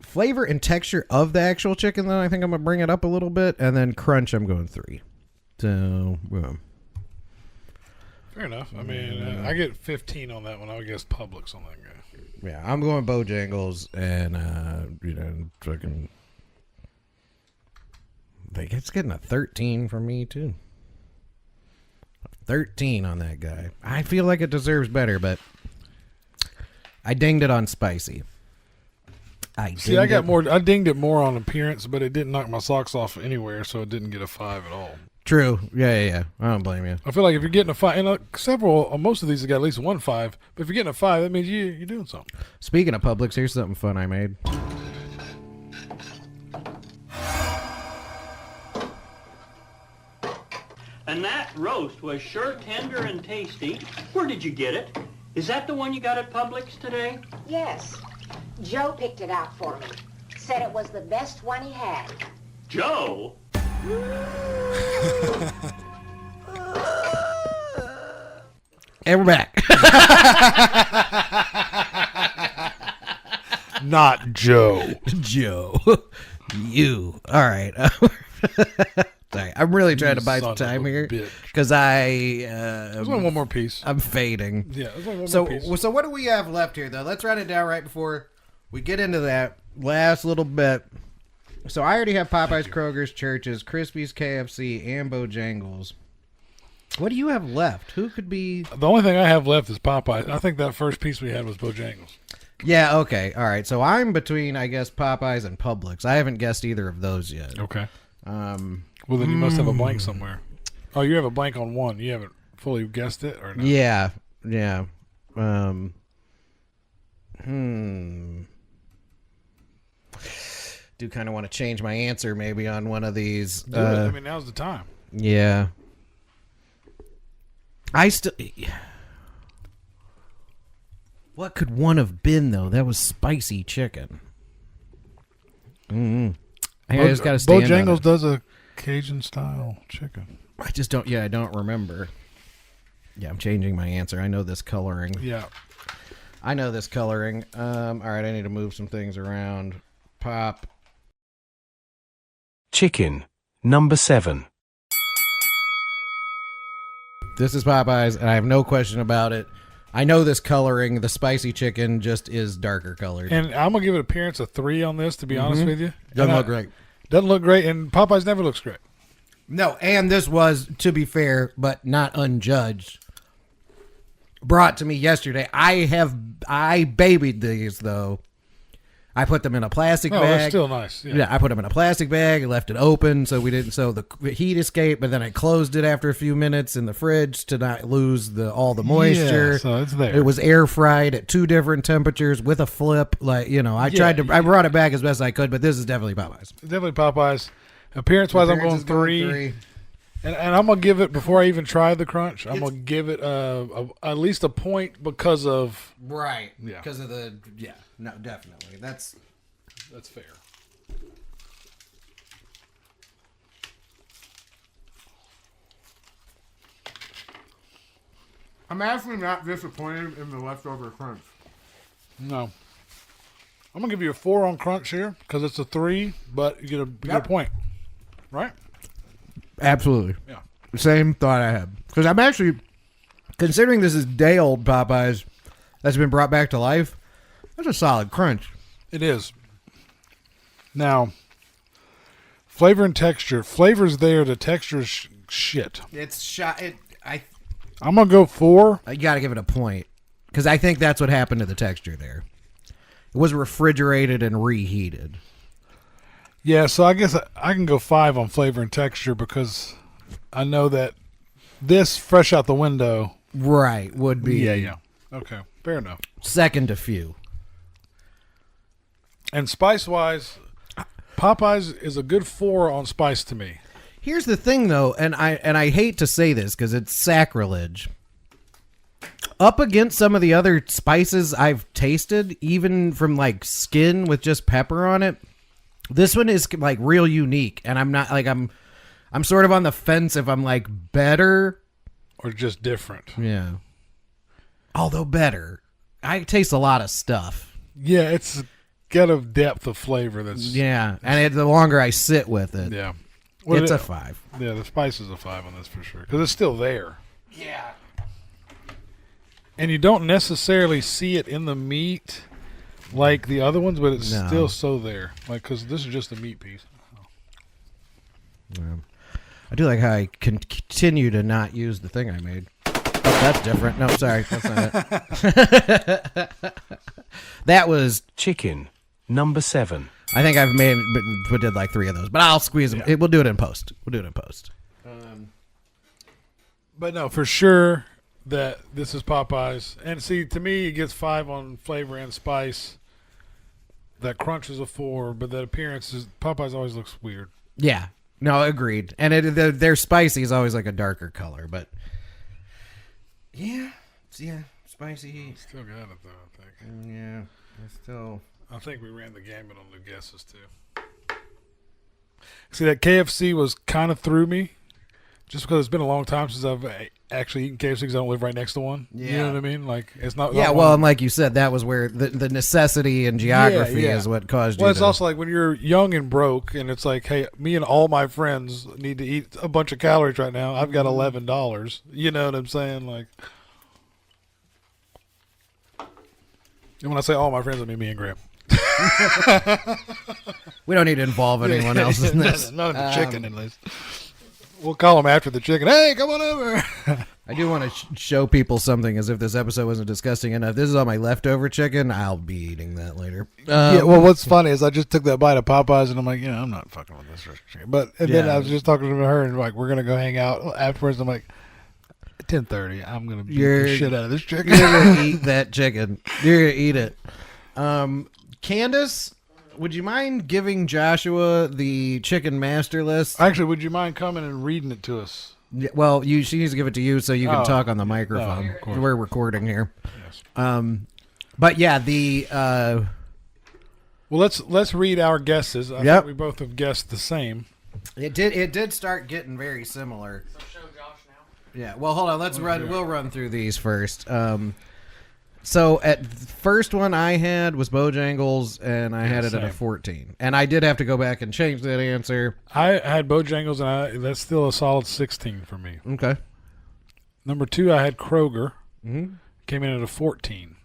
Flavor and texture of the actual chicken, though, I think I'm going to bring it up a little bit. And then crunch, I'm going 3. So, fair enough. I mean, I get 15 on that one. I would guess Publix on that guy. Yeah, I'm going Bojangles and, fucking... It's getting a 13 from me, too. 13 on that guy. I feel like it deserves better, but I dinged it on spicy. I dinged it more on appearance, but it didn't knock my socks off anywhere, so it didn't get a 5 at all. True. Yeah. I don't blame you. I feel like if you're getting a 5, and most of these have got at least 1 5, but if you're getting a 5, that means you're doing something. Speaking of Publix, here's something fun I made. And that roast was sure tender and tasty. Where did you get it? Is that the one you got at Publix today? Yes. Joe picked it out for me. Said it was the best one he had. Joe? And we're back. Not Joe. Joe. You. All right. Sorry, I'm really trying to buy some time here because there's only one more piece. I'm fading. Yeah, there's only one more piece. So what do we have left here, though? Let's run it down right before we get into that last little bit. So I already have Popeyes, Kroger's, Church's, Krispy's, KFC, and Bojangles. What do you have left? Who could be... The only thing I have left is Popeyes. I think that first piece we had was Bojangles. Yeah, okay. All right. So I'm between, I guess, Popeyes and Publix. I haven't guessed either of those yet. Okay. Well, then you must have a blank somewhere. Oh, you have a blank on one. You haven't fully guessed it, or no? Yeah. Do kind of want to change my answer maybe on one of these. I mean, now's the time. Yeah. What could one have been, though? That was spicy chicken. I just got to stand Bojangles does a Cajun-style chicken. I just don't... Yeah, I don't remember. Yeah, I'm changing my answer. I know this coloring. Yeah. I know this coloring. All right, I need to move some things around. Pop. Chicken. Number 7. This is Popeyes, and I have no question about it. I know this coloring. The spicy chicken just is darker colored. And I'm going to give it appearance a 3 on this, to be honest with you. Doesn't look great. Doesn't look great, and Popeyes never looks great. No, and this was, to be fair, but not unjudged, brought to me yesterday. I babied these, though. I put them in a plastic bag. They're still nice. Yeah, I put them in a plastic bag and left it open so the heat escaped, but then I closed it after a few minutes in the fridge to not lose all the moisture. Yeah, so it's there. It was air fried at 2 different temperatures with a flip. I brought it back as best I could, but this is definitely Popeyes. Definitely Popeyes. Appearance-wise, I'm going 3. And I'm going to give it, before I even try the crunch, I'm going to give it at least a point because of... Right. Yeah. Because of the... Yeah. No, definitely. That's fair. I'm actually not disappointed in the leftover crunch. No. I'm going to give you a 4 on crunch here because it's a 3, but you get a point. Right? Absolutely. Yeah. Same thought I had. Because I'm actually, considering this is day-old Popeyes that's been brought back to life, that's a solid crunch. It is. Now, flavor and texture. Flavor's there. The texture's shit. It's shot. I'm going to go 4. You got to give it a point. Because I think that's what happened to the texture there. It was refrigerated and reheated. Yeah, so I guess I can go 5 on flavor and texture because I know that this fresh out the window. Right, would be. Yeah. Okay, fair enough. Second to few. And spice-wise, Popeyes is a good 4 on spice to me. Here's the thing, though, and I hate to say this because it's sacrilege. up against some of the other spices I've tasted, even from like skin with just pepper on it. This one is like real unique, and I'm not like I'm sort of on the fence if I'm like better or just different. Yeah. Although better, I taste a lot of stuff. Yeah, it's got a depth of flavor that's and the longer I sit with it, it's a 5. Yeah, the spice is a 5 on this for sure because it's still there. Yeah. And you don't necessarily see it in the meat like the other ones, but it's still so there. Like, because this is just a meat piece. Yeah. I do like how I can continue to not use the thing I made. Oh, that's different. No, sorry. That's not it. That was chicken number 7. I think I've made, but did like 3 of those. But I'll squeeze them. We'll do it in post. But no, for sure that this is Popeyes. And see, to me, it gets 5 on flavor and spice. That crunch is a 4, but that appearance is Popeyes always looks weird. Yeah. No, agreed. And their spicy is always like a darker color, but spicy. Still got it though, I think. Yeah, still. I think we ran the gamut on the guesses too. See, that KFC was kind of threw me, just because it's been a long time since I've actually eaten KFC because I don't live right next to one. Yeah. You know what I mean? Like it's not. Yeah, well, and like you said, that was where the necessity and geography is what caused you. Well, it's also like when you're young and broke, and it's like, hey, me and all my friends need to eat a bunch of calories right now. I've got $11. You know what I'm saying? Like, and when I say all my friends, I mean me and Graham. We don't need to involve anyone else in this. Not in the chicken, at least. We'll call them after the chicken. Hey, come on over. I do want to show people something as if this episode wasn't disgusting enough. This is all my leftover chicken. I'll be eating that later. Yeah, well, what's funny is I just took that bite of Popeyes, and I'm like, I'm not fucking with this chicken. But then I was just talking to her, and like, we're going to go hang out afterwards. I'm like, 10:30, I'm going to beat the shit out of this chicken. You're going to eat that chicken. You're going to eat it. Candace, would you mind giving Joshua the chicken master list? Actually, would you mind coming and reading it to us? Yeah, well, she needs to give it to you so you can talk on the microphone. We're recording here. Yes. But yeah, well, let's read our guesses. I think we both have guessed the same. It did start getting very similar. So show Josh now. Yeah. Well, hold on. We'll run through these first. So at the first one I had was Bojangles, and I had it at a 14. And I did have to go back and change that answer. I had Bojangles, and that's still a solid 16 for me. Okay. Number 2, I had Kroger. Mm-hmm. Came in at a 14.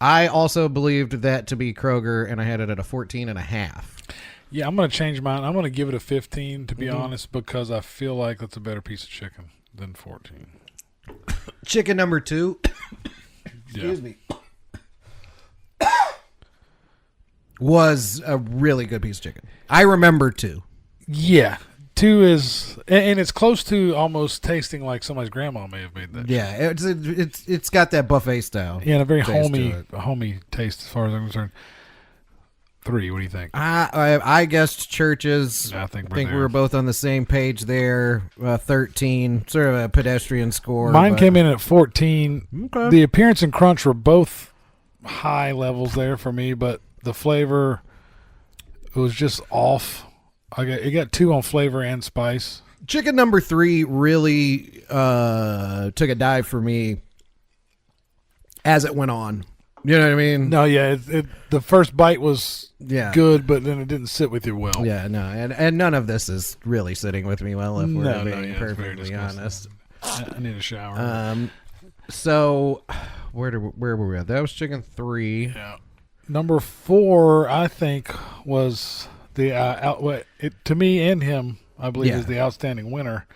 I also believed that to be Kroger, and I had it at a 14.5. Yeah, I'm going to change mine. I'm going to give it a 15, to be honest, because I feel like that's a better piece of chicken than 14. Chicken number 2. Excuse me. Was a really good piece of chicken. I remember 2. Yeah. 2 is, and it's close to almost tasting like somebody's grandma may have made that. Yeah, it's got that buffet style. Yeah, and a very homey taste as far as I'm concerned. 3, what do you think? I guessed Churches. I think we were both on the same page there. 13, sort of a pedestrian score. Mine came in at 14. Okay. The appearance and crunch were both high levels there for me, but the flavor, it was just off. It got 2 on flavor and spice. Chicken number 3 really took a dive for me as it went on. You know what I mean? No, yeah. The first bite was good, but then it didn't sit with you well. Yeah, no, and none of this is really sitting with me well, if we're being perfectly honest. I need a shower. So where were we at? That was chicken 3. Yeah. Number 4, I think, was the to me and him, I believe, is the outstanding winner.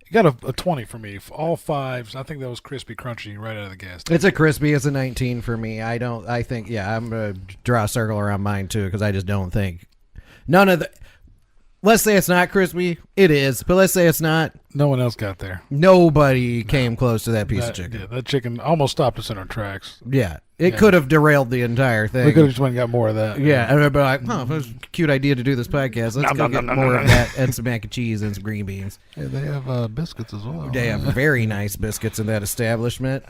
It got a 20 for me. All 5s. I think that was crispy, crunchy right out of the gas station. It's a crispy. It's a 19 for me. I'm going to draw a circle around mine too, because I just don't think none of the. let's say it's not crispy. It is, but let's say it's not. No one else got there. Nobody came close to that piece of chicken. Yeah, that chicken almost stopped us in our tracks. Yeah, it could have derailed the entire thing. We could have just went and got more of that. Yeah, and I'd be like, oh, it was a cute idea to do this podcast. Let's go get more of that and some mac and cheese and some green beans. Hey, they have biscuits as well. They have very nice biscuits in that establishment.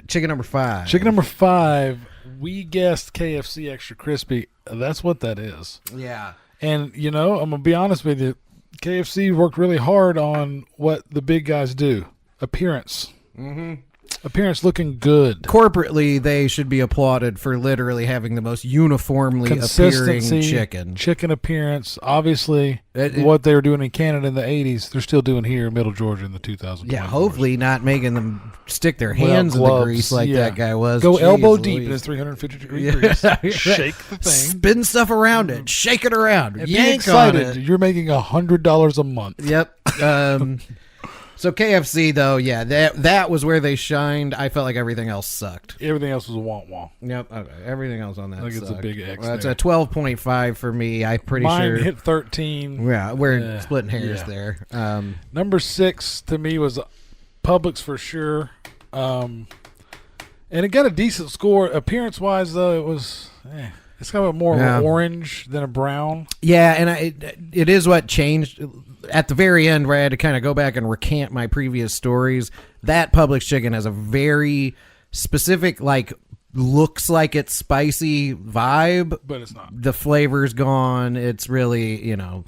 Chicken number 5. Chicken number 5, we guessed KFC Extra Crispy. That's what that is. Yeah. And, I'm going to be honest with you. KFC worked really hard on what the big guys do. Appearance. Mm-hmm. Appearance looking good. Corporately, they should be applauded for literally having the most uniformly appearing chicken. Chicken appearance. Obviously, what they were doing in Canada in the 80s, they're still doing here in Middle Georgia in the 2020s. Yeah, hopefully not making them stick their hands in the grease like that guy was. Go Jeez elbow Louise. deep in his 350-degree grease. Shake the thing. Spin stuff around it. Shake it around. And yank be excited. on it. You're making $100 a month. Yep. So KFC, though, yeah, that was where they shined. I felt like everything else sucked. Everything else was a womp-womp. Yep, okay. Everything else on that I think sucked. it's a big X It's there. a 12.5 for me. I'm pretty sure. Mine hit 13. Yeah, we're splitting hairs there. Number 6 to me was Publix for sure. And it got a decent score. Appearance-wise, though, it was... It's kind of more of an orange than a brown. Yeah, and it is what changed at the very end where I had to kind of go back and recant my previous stories. That Publix chicken has a very specific, looks like it's spicy vibe. But it's not. The flavor's gone. It's really, and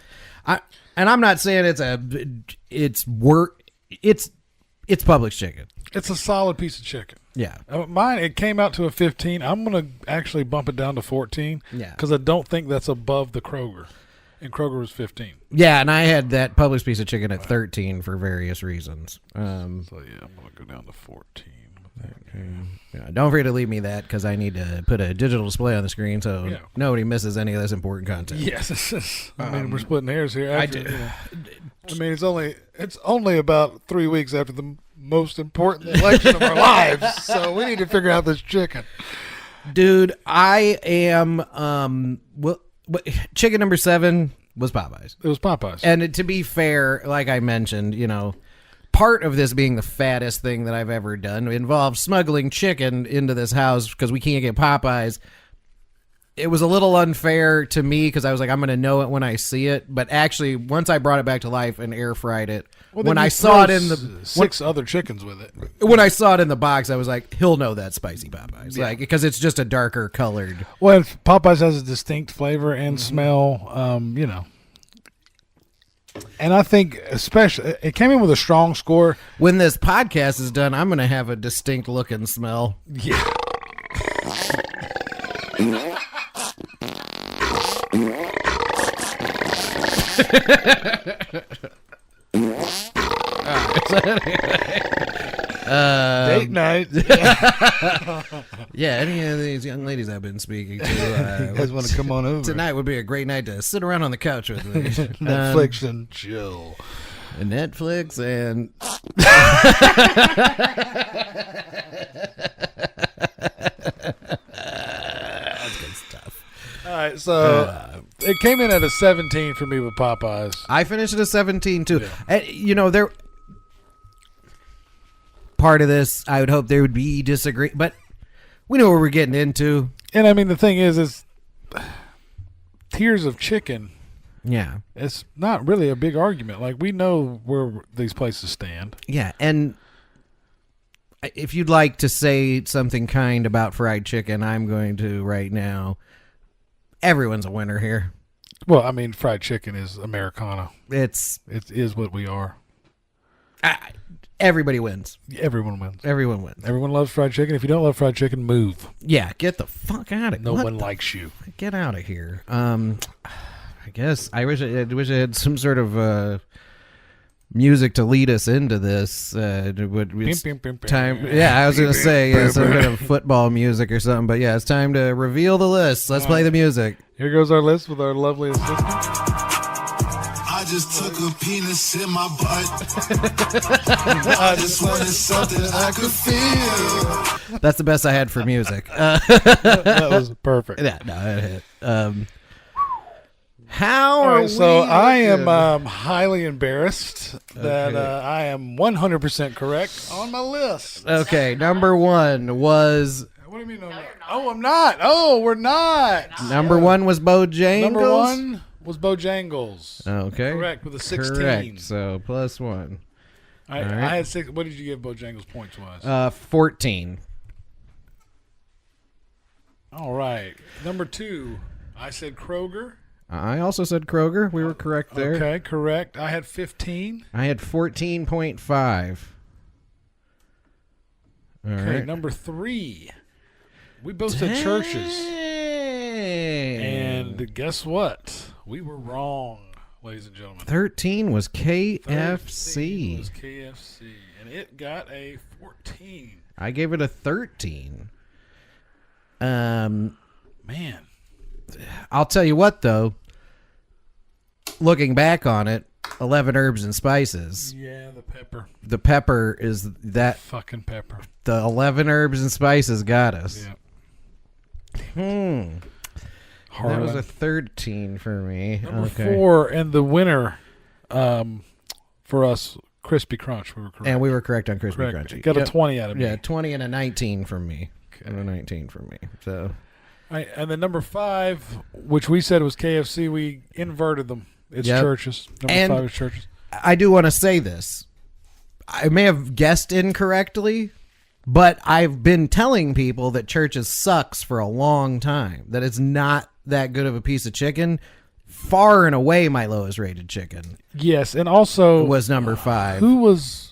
I'm not saying it's Publix chicken. It's a solid piece of chicken. Yeah. Mine, it came out to a 15. I'm going to actually bump it down to 14. Yeah. Because I don't think that's above the Kroger. And Kroger was 15. Yeah, and I had that Publix piece of chicken at 13 for various reasons. So, yeah, I'm going to go down to 14. Yeah, don't forget to leave me that because I need to put a digital display on the screen so nobody misses any of this important content. Yes. I mean, we're splitting hairs here. I mean, it's only about 3 weeks after the most important election of our lives, so we need to figure out this chicken. Dude, I am chicken number 7 was Popeyes. It was Popeyes. And to be fair, like I mentioned, part of this being the fattest thing that I've ever done involves smuggling chicken into this house because we can't get Popeyes. It was a little unfair to me because I was like, I'm going to know it when I see it. But actually, once I brought it back to life and air fried it, when I saw it in the 6 other chickens with it, when I saw it in the box, I was like, he'll know that spicy Popeyes, because it's just a darker colored. Well, Popeyes has a distinct flavor and smell, And I think especially it came in with a strong score. When this podcast is done, I'm going to have a distinct look and smell. Yeah. Date night. Yeah, any of these young ladies I've been speaking to, you guys want to come on over? Tonight would be a great night to sit around on the couch with me. Netflix and chill. Netflix and that's good stuff. All right, so it came in at a 17 for me with Popeyes. I finished at a 17 too. And, there part of this, I would hope there would be disagreement, but we know what we're getting into. And I mean, the thing is tiers of chicken. Yeah, it's not really a big argument. Like, we know where these places stand. Yeah, and if you'd like to say something kind about fried chicken, I'm going to right now. Everyone's a winner here. Well, I mean, fried chicken is Americana. It is what we are. Everybody wins. Everyone wins. Everyone wins. Everyone loves fried chicken. If you don't love fried chicken, move. Yeah, get the fuck out of here. No one likes you. Get out of here. I guess I wish I had some sort of music to lead us into this. Time. Yeah, I was gonna say some kind of football music or something, but yeah, it's time to reveal the list. Let's play the music. Here goes our list with our lovely assistant. I just took a penis in my butt. I just wanted something I could feel. That's the best I had for music. That was perfect. Yeah, no, it hit. How All are right, so we I looking? am highly embarrassed that Okay. I am 100% correct on my list. Okay, number one was... What do you mean? No, oh, I'm not. Oh, we're not. Number one was Bojangles? Number one was Bojangles. Okay. Correct, with a 16. Correct, so plus one. I All right. had 6. What did you give Bojangles points-wise? 14. All right. Number 2, I said Kroger. I also said Kroger. We were correct there. Okay, correct. I had 15. I had 14.5. All Okay, right. number 3. We both said churches. And guess what? We were wrong, ladies and gentlemen. 13 was KFC. 13 was KFC. And it got a 14. I gave it a 13. Man. I'll tell you what, though. Looking back on it, 11 herbs and spices. Yeah, the pepper. The pepper is that. Fucking pepper. The 11 herbs and spices got us. Yeah. That was a 13 for me. Number 4, and the winner for us, Crispy Crunch. We were correct. And we were correct on Crispy Correct. Crunchy. Got a 20 out of me. Yeah, 20 and a 19 from me. And a 19 from me. So. All right, and then number 5, which we said was KFC, we inverted them. It's churches. Number 5 is churches. I do want to say this. I may have guessed incorrectly, but I've been telling people that churches sucks for a long time. That it's not that good of a piece of chicken. Far and away my lowest rated chicken. Yes, and also was number 5. Who was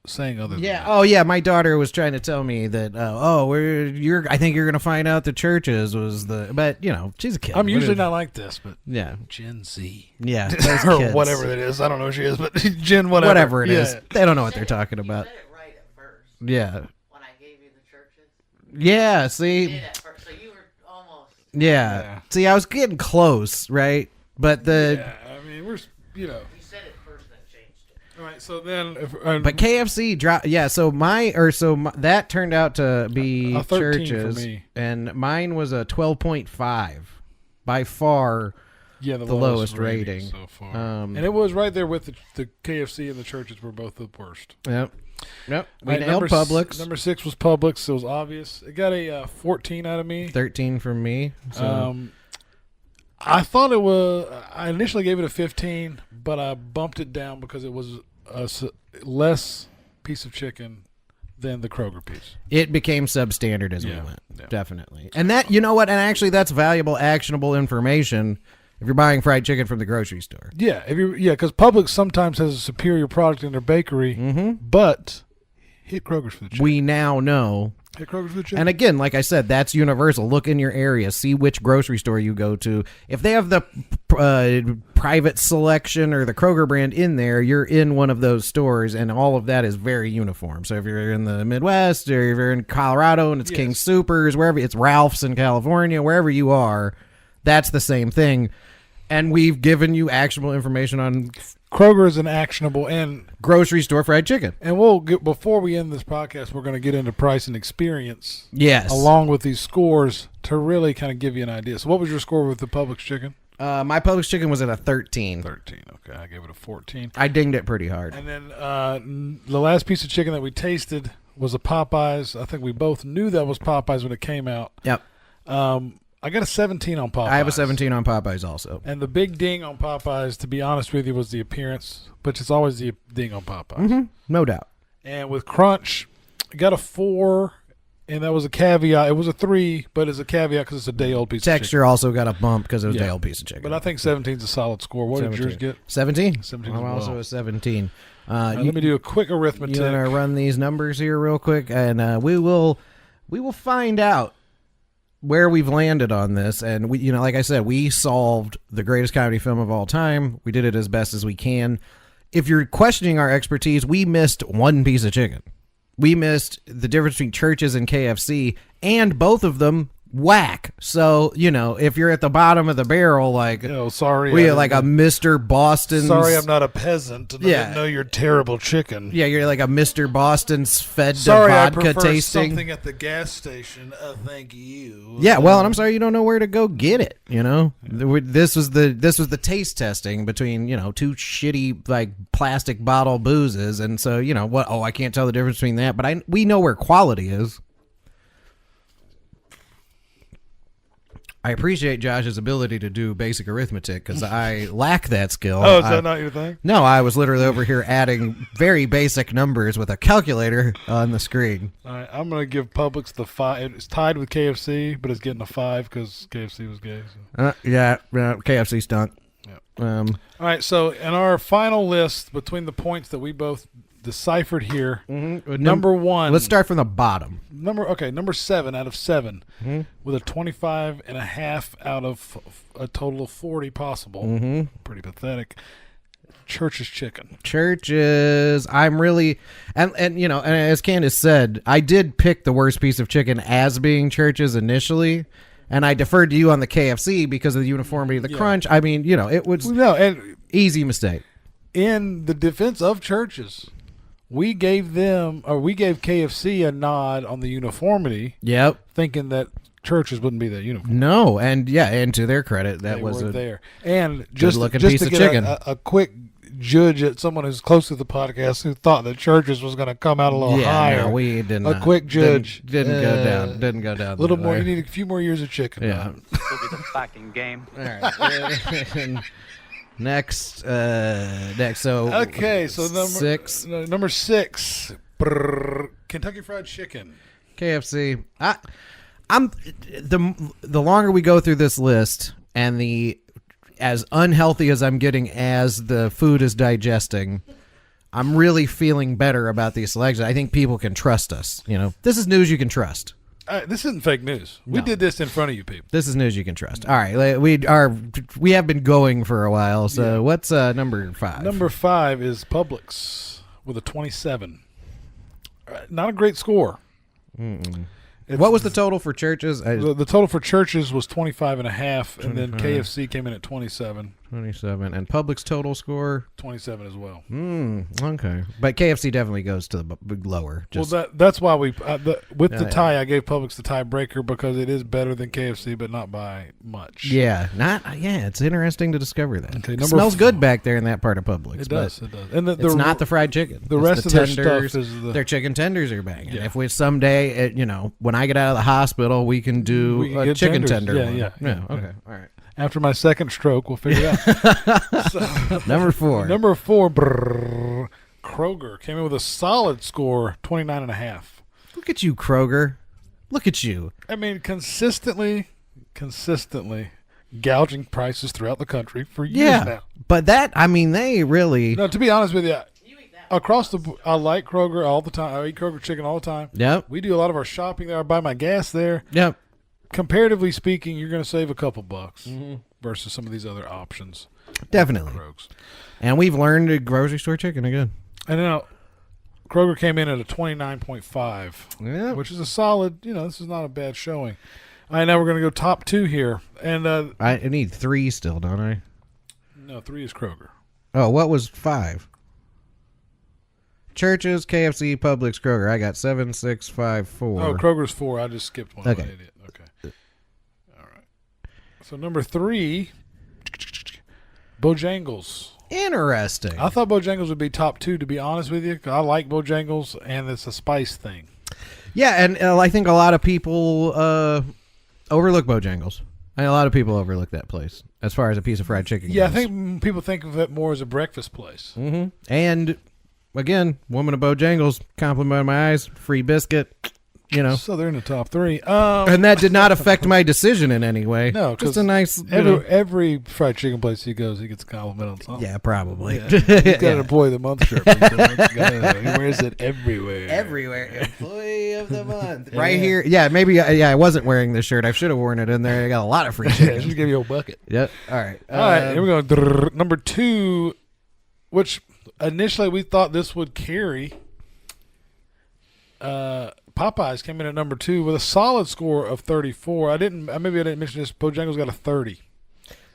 saying other than Yeah. that? Oh, yeah. My daughter was trying to tell me that. I think you're gonna find out the churches was the. But you know, she's a kid. I'm usually not like this, but yeah, Gen Z. Yeah, or those kids. whatever that is. I don't know who she is, but Gen whatever. Whatever it is, they don't know what they're talking about. You said it right at first. Yeah. When I gave you the churches. Yeah. See. You did at first, so you were almost. Yeah. See, I was getting close, right? But Yeah, I mean, we're You said it first, then changed it. All right, so then, but KFC dropped. Yeah, so that turned out to be a 13 churches, for me. and mine was a 12.5, by far. Yeah, the lowest rating so far, and it was right there with the KFC and the churches were both the worst. Yep. We Right, nailed Publix. Number 6 was Publix. It was obvious. It got a 14 out of me. 13 from me. So. I thought it was. I initially gave it a 15, but I bumped it down because it was a less piece of chicken than the Kroger piece. It became substandard as we went. Yeah. Definitely. And that, you know what? And actually, that's valuable, actionable information if you're buying fried chicken from the grocery store. Yeah, because Publix sometimes has a superior product in their bakery, but hit Kroger's for the chicken. We now know. Hit Kroger's for the chicken. And again, like I said, that's universal. Look in your area. See which grocery store you go to. If they have the private selection or the Kroger brand in there, you're in one of those stores, and all of that is very uniform. So if you're in the Midwest or if you're in Colorado and it's King Soopers, wherever it's Ralph's in California, wherever you are, that's the same thing. And we've given you actionable information on Kroger is an actionable and grocery store fried chicken. And we'll get, before we end this podcast, we're going to get into price and experience. Yes. Along with these scores to really kind of give you an idea. So what was your score with the Publix chicken? My Publix chicken was at a 13. 13, okay. I gave it a 14. I dinged it pretty hard. And then the last piece of chicken that we tasted was a Popeyes. I think we both knew that was Popeyes when it came out. Yep. I got a 17 on Popeyes. I have a 17 on Popeyes also. And the big ding on Popeyes, to be honest with you, was the appearance, but it's always the ding on Popeyes. Mm-hmm. No doubt. And with Crunch, I got a 4, and that was a caveat. It was a 3, but it's a caveat because it's a day-old piece of chicken. Texture also got a bump because it was a day-old piece of chicken. But I think 17 is a solid score. What 17. did yours get? 17. 17 I'm as also well. a 17. Let me do a quick arithmetic. You want to run these numbers here real quick, and we will find out where we've landed on this. And we, like I said, we solved the greatest comedy film of all time. We did it as best as we can. If you're questioning our expertise, we missed one piece of chicken. We missed the difference between churches and KFC, and both of them whack. So, if you're at the bottom of the barrel, like, sorry, we like a Mr. Boston's. Sorry, I'm not a peasant. And I didn't know you're terrible chicken. Yeah, you're like a Mr. Boston's fed sorry, to vodka I prefer tasting. something at the gas station. Thank you. Yeah, well, and I'm sorry you don't know where to go get it. This was the taste testing between two shitty like plastic bottle boozes, and so what? Oh, I can't tell the difference between that, but we know where quality is. I appreciate Josh's ability to do basic arithmetic because I lack that skill. Oh, is that not your thing? No, I was literally over here adding very basic numbers with a calculator on the screen. All right, I'm going to give Publix the 5. It's tied with KFC, but it's getting a 5 because KFC was gay. So. KFC stunk. Yeah. All right, so in our final list between the points that we both deciphered here, number 1. Let's start from the bottom. Number 7 out of 7 with a 25.5 out of a total of 40 possible. Pretty pathetic. Church's chicken. Church's. I'm really and as Candace said, I did pick the worst piece of chicken as being Church's initially. And I deferred to you on the KFC because of the uniformity of the crunch. I mean, it was easy mistake. In the defense of Church's, we gave KFC a nod on the uniformity. Yep. Thinking that Church's wouldn't be that uniform. No, and to their credit, that was there. And just looking piece of chicken. A quick judge at someone who's close to the podcast who thought that Church's was going to come out a little higher. No, we didn't. A quick judge didn't go down. Didn't go down. A little more. You need a few more years of chicken. Yeah. It'll be the fucking game. All right. Next. So okay. So number 6. Kentucky Fried Chicken. KFC. I'm the longer we go through this list, and as unhealthy as I'm getting as the food is digesting, I'm really feeling better about these selections. I think people can trust us. This is news you can trust. This isn't fake news. We did this in front of you people. This is news you can trust. All right, we have been going for a while. So what's number 5? Number 5 is Publix with a 27. Not a great score. What was the total for Church's? The total for Church's was 25.5, and then KFC came in at 27. 27, and Publix total score 27 as well. Okay, but KFC definitely goes to the lower. That's why we the tie. I gave Publix the tiebreaker because it is better than KFC, but not by much. It's interesting to discover that. Okay, it smells good back there in that part of Publix. It does. And it's not the fried chicken. The rest of their stuff is their chicken tenders are banging. Yeah. If we someday, when I get out of the hospital, we can do a chicken tender. Yeah. Okay. All right. After my second stroke, we'll figure it out. Number 4. Number 4, Kroger came in with a solid score, 29.5. Look at you, Kroger. Look at you. I mean, consistently gouging prices throughout the country for years now. But they really... No, to be honest with you, across I like Kroger all the time. I eat Kroger chicken all the time. Yep. We do a lot of our shopping there. I buy my gas there. Yep. Comparatively speaking, you're going to save a couple bucks versus some of these other options. Definitely. And we've learned grocery store chicken again. And now Kroger came in at a 29.5, which is a solid, this is not a bad showing. All right, now we're going to go top 2 here. And I need 3 still, don't I? No, 3 is Kroger. Oh, what was 5? Church's, KFC, Publix, Kroger. I got 7, 6, 5, 4. Oh, Kroger's 4. I just skipped one. Okay. I'm an idiot. Okay. All right. So number 3, Bojangles. Interesting. I thought Bojangles would be top 2, to be honest with you. 'Cause I like Bojangles, and it's a spice thing. Yeah, and I think a lot of people overlook Bojangles. A lot of people overlook that place as far as a piece of fried chicken goes. I think people think of it more as a breakfast place. Mm-hmm. And again, woman of Bojangles, compliment in my eyes, free biscuit, So they're in the top 3. And that did not affect my decision in any way. No, just a nice. Every fried chicken place he goes, he gets a compliment on something. Yeah, probably. Yeah. He's got an Employee of the Month shirt. He wears it everywhere. Everywhere. Employee of the Month. Right here. Yeah, maybe. I wasn't wearing this shirt. I should have worn it in there. I got a lot of free chicken. Just give you a bucket. Yep. All right. All right. Here we go. Number 2, which initially we thought this would carry. Popeyes came in at number 2 with a solid score of 34. Maybe I didn't mention this. Bojangles got a 30.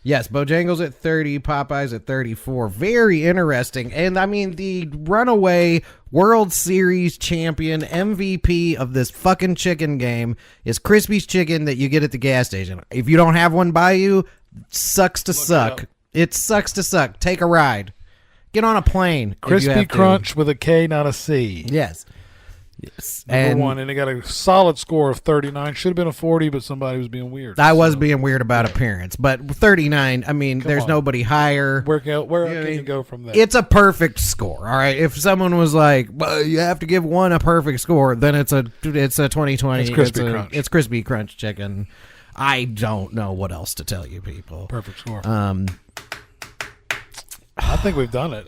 Yes, Bojangles at 30, Popeyes at 34. Very interesting. And, I mean, the runaway World Series champion MVP of this fucking chicken game is Krispy Chicken that you get at the gas station. If you don't have one by you, sucks to suck. It sucks to suck. Take a ride. Get on a plane. Crispy Crunch with a K, not a C. Yes. Number 1, and they got a solid score of 39. Should have been a 40, but somebody was being weird. I was being weird about appearance, but 39, I mean, there's nobody higher. Where can you go from there? It's a perfect score, all right? If someone was like, well, you have to give one a perfect score, then it's a 2020. It's Crispy Crunch. It's Crispy Crunch chicken. I don't know what else to tell you, people. Perfect score. I think we've done it.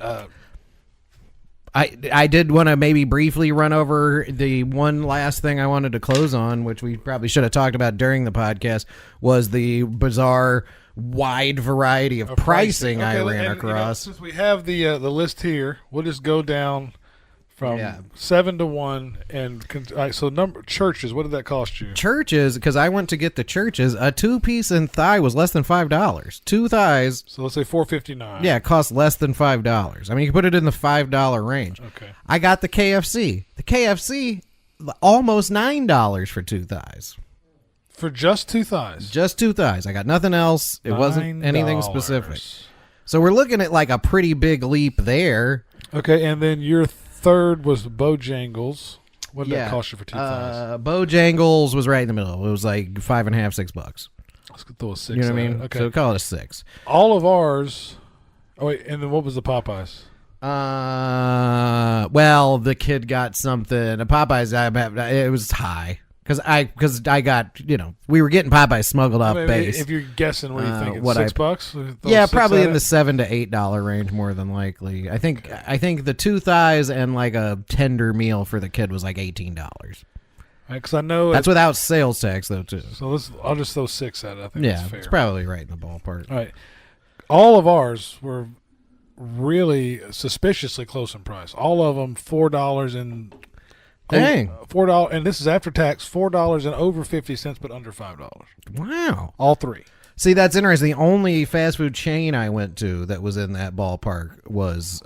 I did want to maybe briefly run over the one last thing I wanted to close on, which we probably should have talked about during the podcast, was the bizarre wide variety of pricing I ran across. Since we have the list here, we'll just go down from 7 to 1. So churches, what did that cost you? Churches, because I went to get the churches, a 2-piece and thigh was less than $5. 2 thighs. So let's say $4.59. Yeah, it costs less than $5. I mean, you can put it in the $5 range. Okay. I got the KFC. The KFC, almost $9 for 2 thighs. For just 2 thighs? Just 2 thighs. I got nothing else. It wasn't anything specific. So we're looking at like a pretty big leap there. Okay, and then your third was Bojangles. What did that cost you for 2 thighs? Bojangles was right in the middle. It was like $5.50, $6. Let's throw a 6. You know what I mean? Okay. So call it a 6. All of ours. Oh wait, and then what was the Popeyes? Well, the kid got something. The Popeyes, it was high because I got, we were getting Popeyes smuggled off base. If you're guessing, what do you think? $6? Yeah, probably in the $7 to $8 range, more than likely. I think the 2 thighs and like a tender meal for the kid was like $18. Because I know that's without sales tax though too. So I'll just throw 6 at it. I think that's fair. It's probably right in the ballpark. All right, all of ours were really suspiciously close in price. All of them $4 and dang $4, and this is after tax. $4 and over 50 cents, but under $5. Wow, all 3. See, that's interesting. The only fast food chain I went to that was in that ballpark was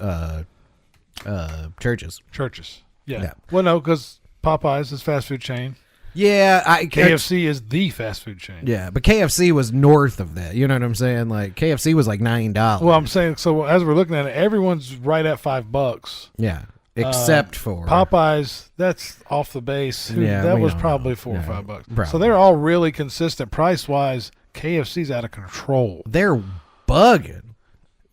Churches. Churches, yeah. Well, no, because Popeyes is fast food chain. Yeah, KFC is the fast food chain. Yeah, but KFC was north of that. You know what I'm saying? Like KFC was like $9. Well, I'm saying, so as we're looking at it, everyone's right at $5. Yeah, except for Popeyes. That's off the base. Yeah, that was probably $4 or $5. Probably. So they're all really consistent price wise. KFC's out of control. They're bugging.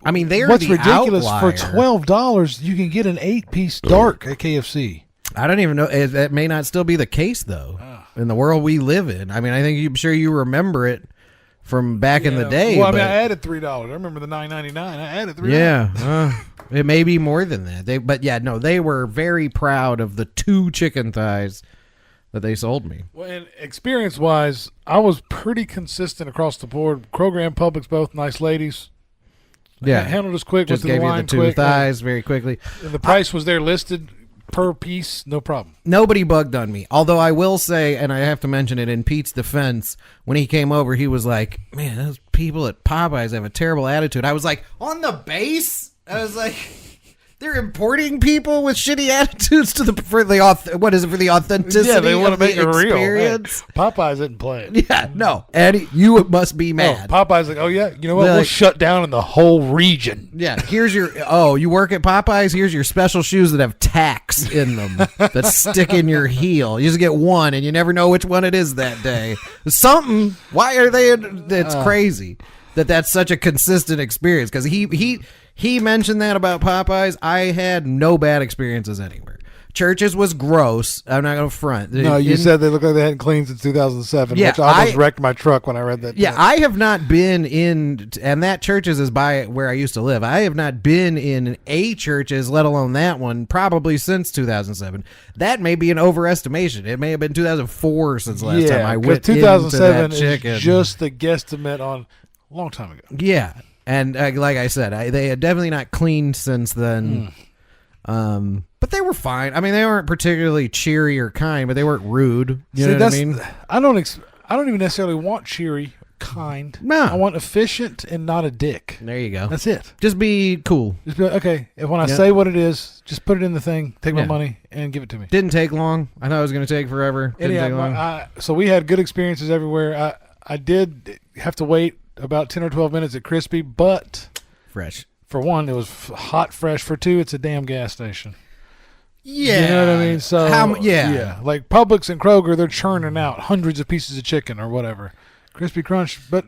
I mean, they're what's the ridiculous outlier. For $12 you can get an 8-piece dark at KFC. I don't even know. That may not still be the case, though, in the world we live in. I mean, I'm sure you remember it from back in the day. Well, I added $3. I remember the $9.99. I added $3. Yeah, it may be more than that. They were very proud of the 2 chicken thighs that they sold me. Well, and experience-wise, I was pretty consistent across the board. Kroger and Publix, both nice ladies. Yeah, handled us quick. Just went gave the line you the 2 quick, thighs very quickly. And the price was there listed. Per piece, no problem. Nobody bugged on me. Although I will say, and I have to mention it in Pete's defense, when he came over, he was like, man, those people at Popeyes have a terrible attitude. I was like, on the base? I was like, they're importing people with shitty attitudes for the authenticity. Yeah, they want to make it real. Hey, Popeyes didn't play it. Yeah, no. Eddie, you must be mad. Popeyes like, oh yeah, you know what? We'll shut down in the whole region. Yeah, here's your. Oh, you work at Popeyes? Here's your special shoes that have tacks in them that stick in your heel. You just get one, and you never know which one it is that day. Something. Why are they? It's crazy that's such a consistent experience because he mentioned that about Popeyes. I had no bad experiences anywhere. Churches was gross. I'm not going to front. No, you said they looked like they hadn't cleaned since 2007, which I almost wrecked my truck when I read that. Yeah, I have not been in, and that Churches is by where I used to live. I have not been in a Churches, let alone that one, probably since 2007. That may be an overestimation. It may have been 2004 since last time I went 2007 into that chicken. Is just the guesstimate on a long time ago. Yeah. And like I said, they had definitely not cleaned since then. But they were fine. I mean, they weren't particularly cheery or kind, but they weren't rude. You know what I mean? I don't even necessarily want cheery, kind. No. I want efficient and not a dick. There you go. That's it. Just be cool. Just be like, okay, if when I say what it is, just put it in the thing, take my money, and give it to me. Didn't take long. I thought it was going to take forever. Didn't take long. So we had good experiences everywhere. I did have to wait about 10 or 12 minutes at Krispy, but fresh. For one, it was hot, fresh. For two, it's a damn gas station. Yeah. You know what I mean? So yeah. Like Publix and Kroger, they're churning out hundreds of pieces of chicken or whatever. Crispy Crunch, but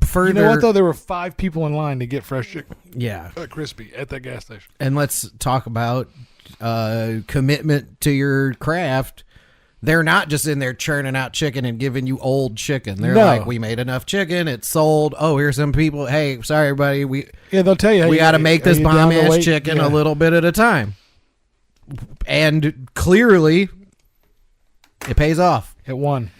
further, you know what though? There were 5 people in line to get fresh chicken. Yeah. At Crispy at that gas station. And let's talk about commitment to your craft. They're not just in there churning out chicken and giving you old chicken. They're like, we made enough chicken. It's sold. Oh, here's some people. Hey, sorry, everybody. They'll tell you. We got to make this bomb-ass chicken a little bit at a time. And clearly, it pays off. It won.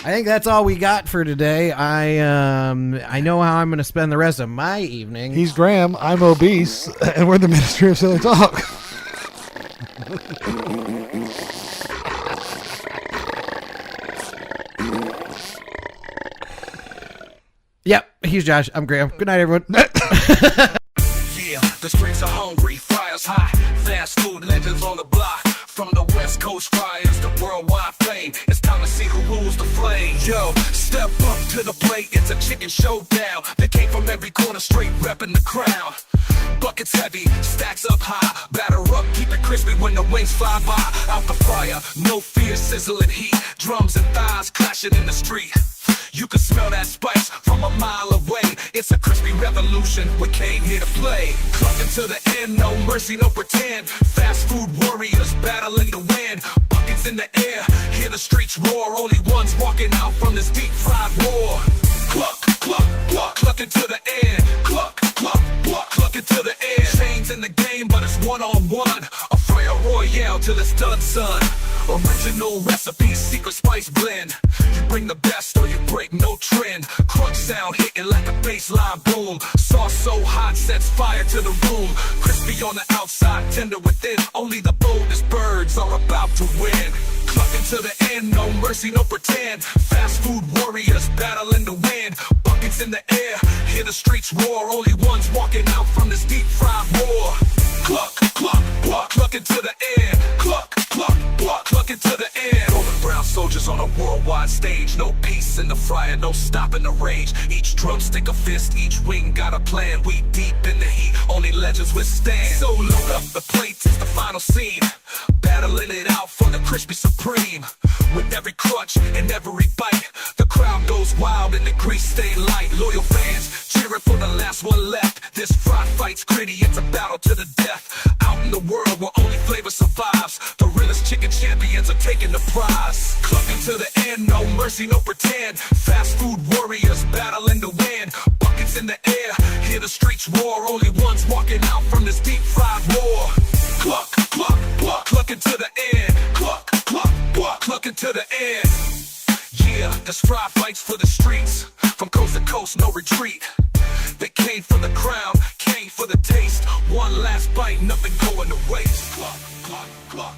I think that's all we got for today. I know how I'm going to spend the rest of my evening. He's Graham. I'm obese, and we're the Ministry of Silly Talk. Yep, he's Josh. I'm Graham. Good night, everyone. Yeah, the streets are hungry, fires hot, fast food legends on the block. From the West Coast fryers to worldwide fame, it's time to see who rules the flame. Yo, step up to the plate, it's a chicken showdown. They came from every corner, straight repping the crown. Buckets heavy, stacks up high, batter up, keep it crispy when the wings fly by. Out the fryer, no fear, sizzling heat, drums and thighs clashing in the street. You can smell that spice from a mile away. It's a crispy revolution, we came here to play. Clucking to the end, no mercy, no pretend. Fast food warriors battling the wind. Buckets in the air, hear the streets roar. Only ones walking out from this deep fried war. Cluck, cluck, cluck, clucking to the end. Cluck, cluck, cluck, clucking to the end. Chains in the game, but it's one-on-one. A fire royale till it's done, son. Original recipe, secret spice blend. You bring the best or you break no trend. Crunch sound hitting like a bassline boom. Sauce so hot sets fire to the room. Crispy on the outside, tender within. Only the boldest birds are about to win. Clucking to the end, no mercy, no pretend. Fast food warriors battling the wind. Buckets in the air, hear the streets roar. Only ones walking out from this deep fried war. Cluck, cluck, cluck, clucking to the end. Cluck, cluck, cluck, clucking to the end. Golden brown soldiers on a worldwide stage. No peace in the fryer, no stopping the rage. Each drumstick a fist, each wing got a plan. We deep in the heat, only legends withstand. So load up the plates, it's the final scene. Battling it out for the crispy supreme. With every crunch and every bite, the crowd goes wild and the grease stay light. Loyal fans cheering for the last one left. This fried fight's gritty, it's a battle to the death. Out in the world where only flavor survives, the realest chicken champions are taking the prize. Clucking to the end, no mercy, no pretend. Fast food warriors battling the wind. Buckets in the air, hear the streets roar. Only ones walking out from this deep fried war. Cluck, cluck, cluck, clucking to the end. Cluck, cluck, cluck, clucking to the end. Yeah, there's fried fights for the streets. From coast to coast, no retreat. They came for the crown, came for the taste. One last bite, nothing going to waste. Cluck, cluck, cluck.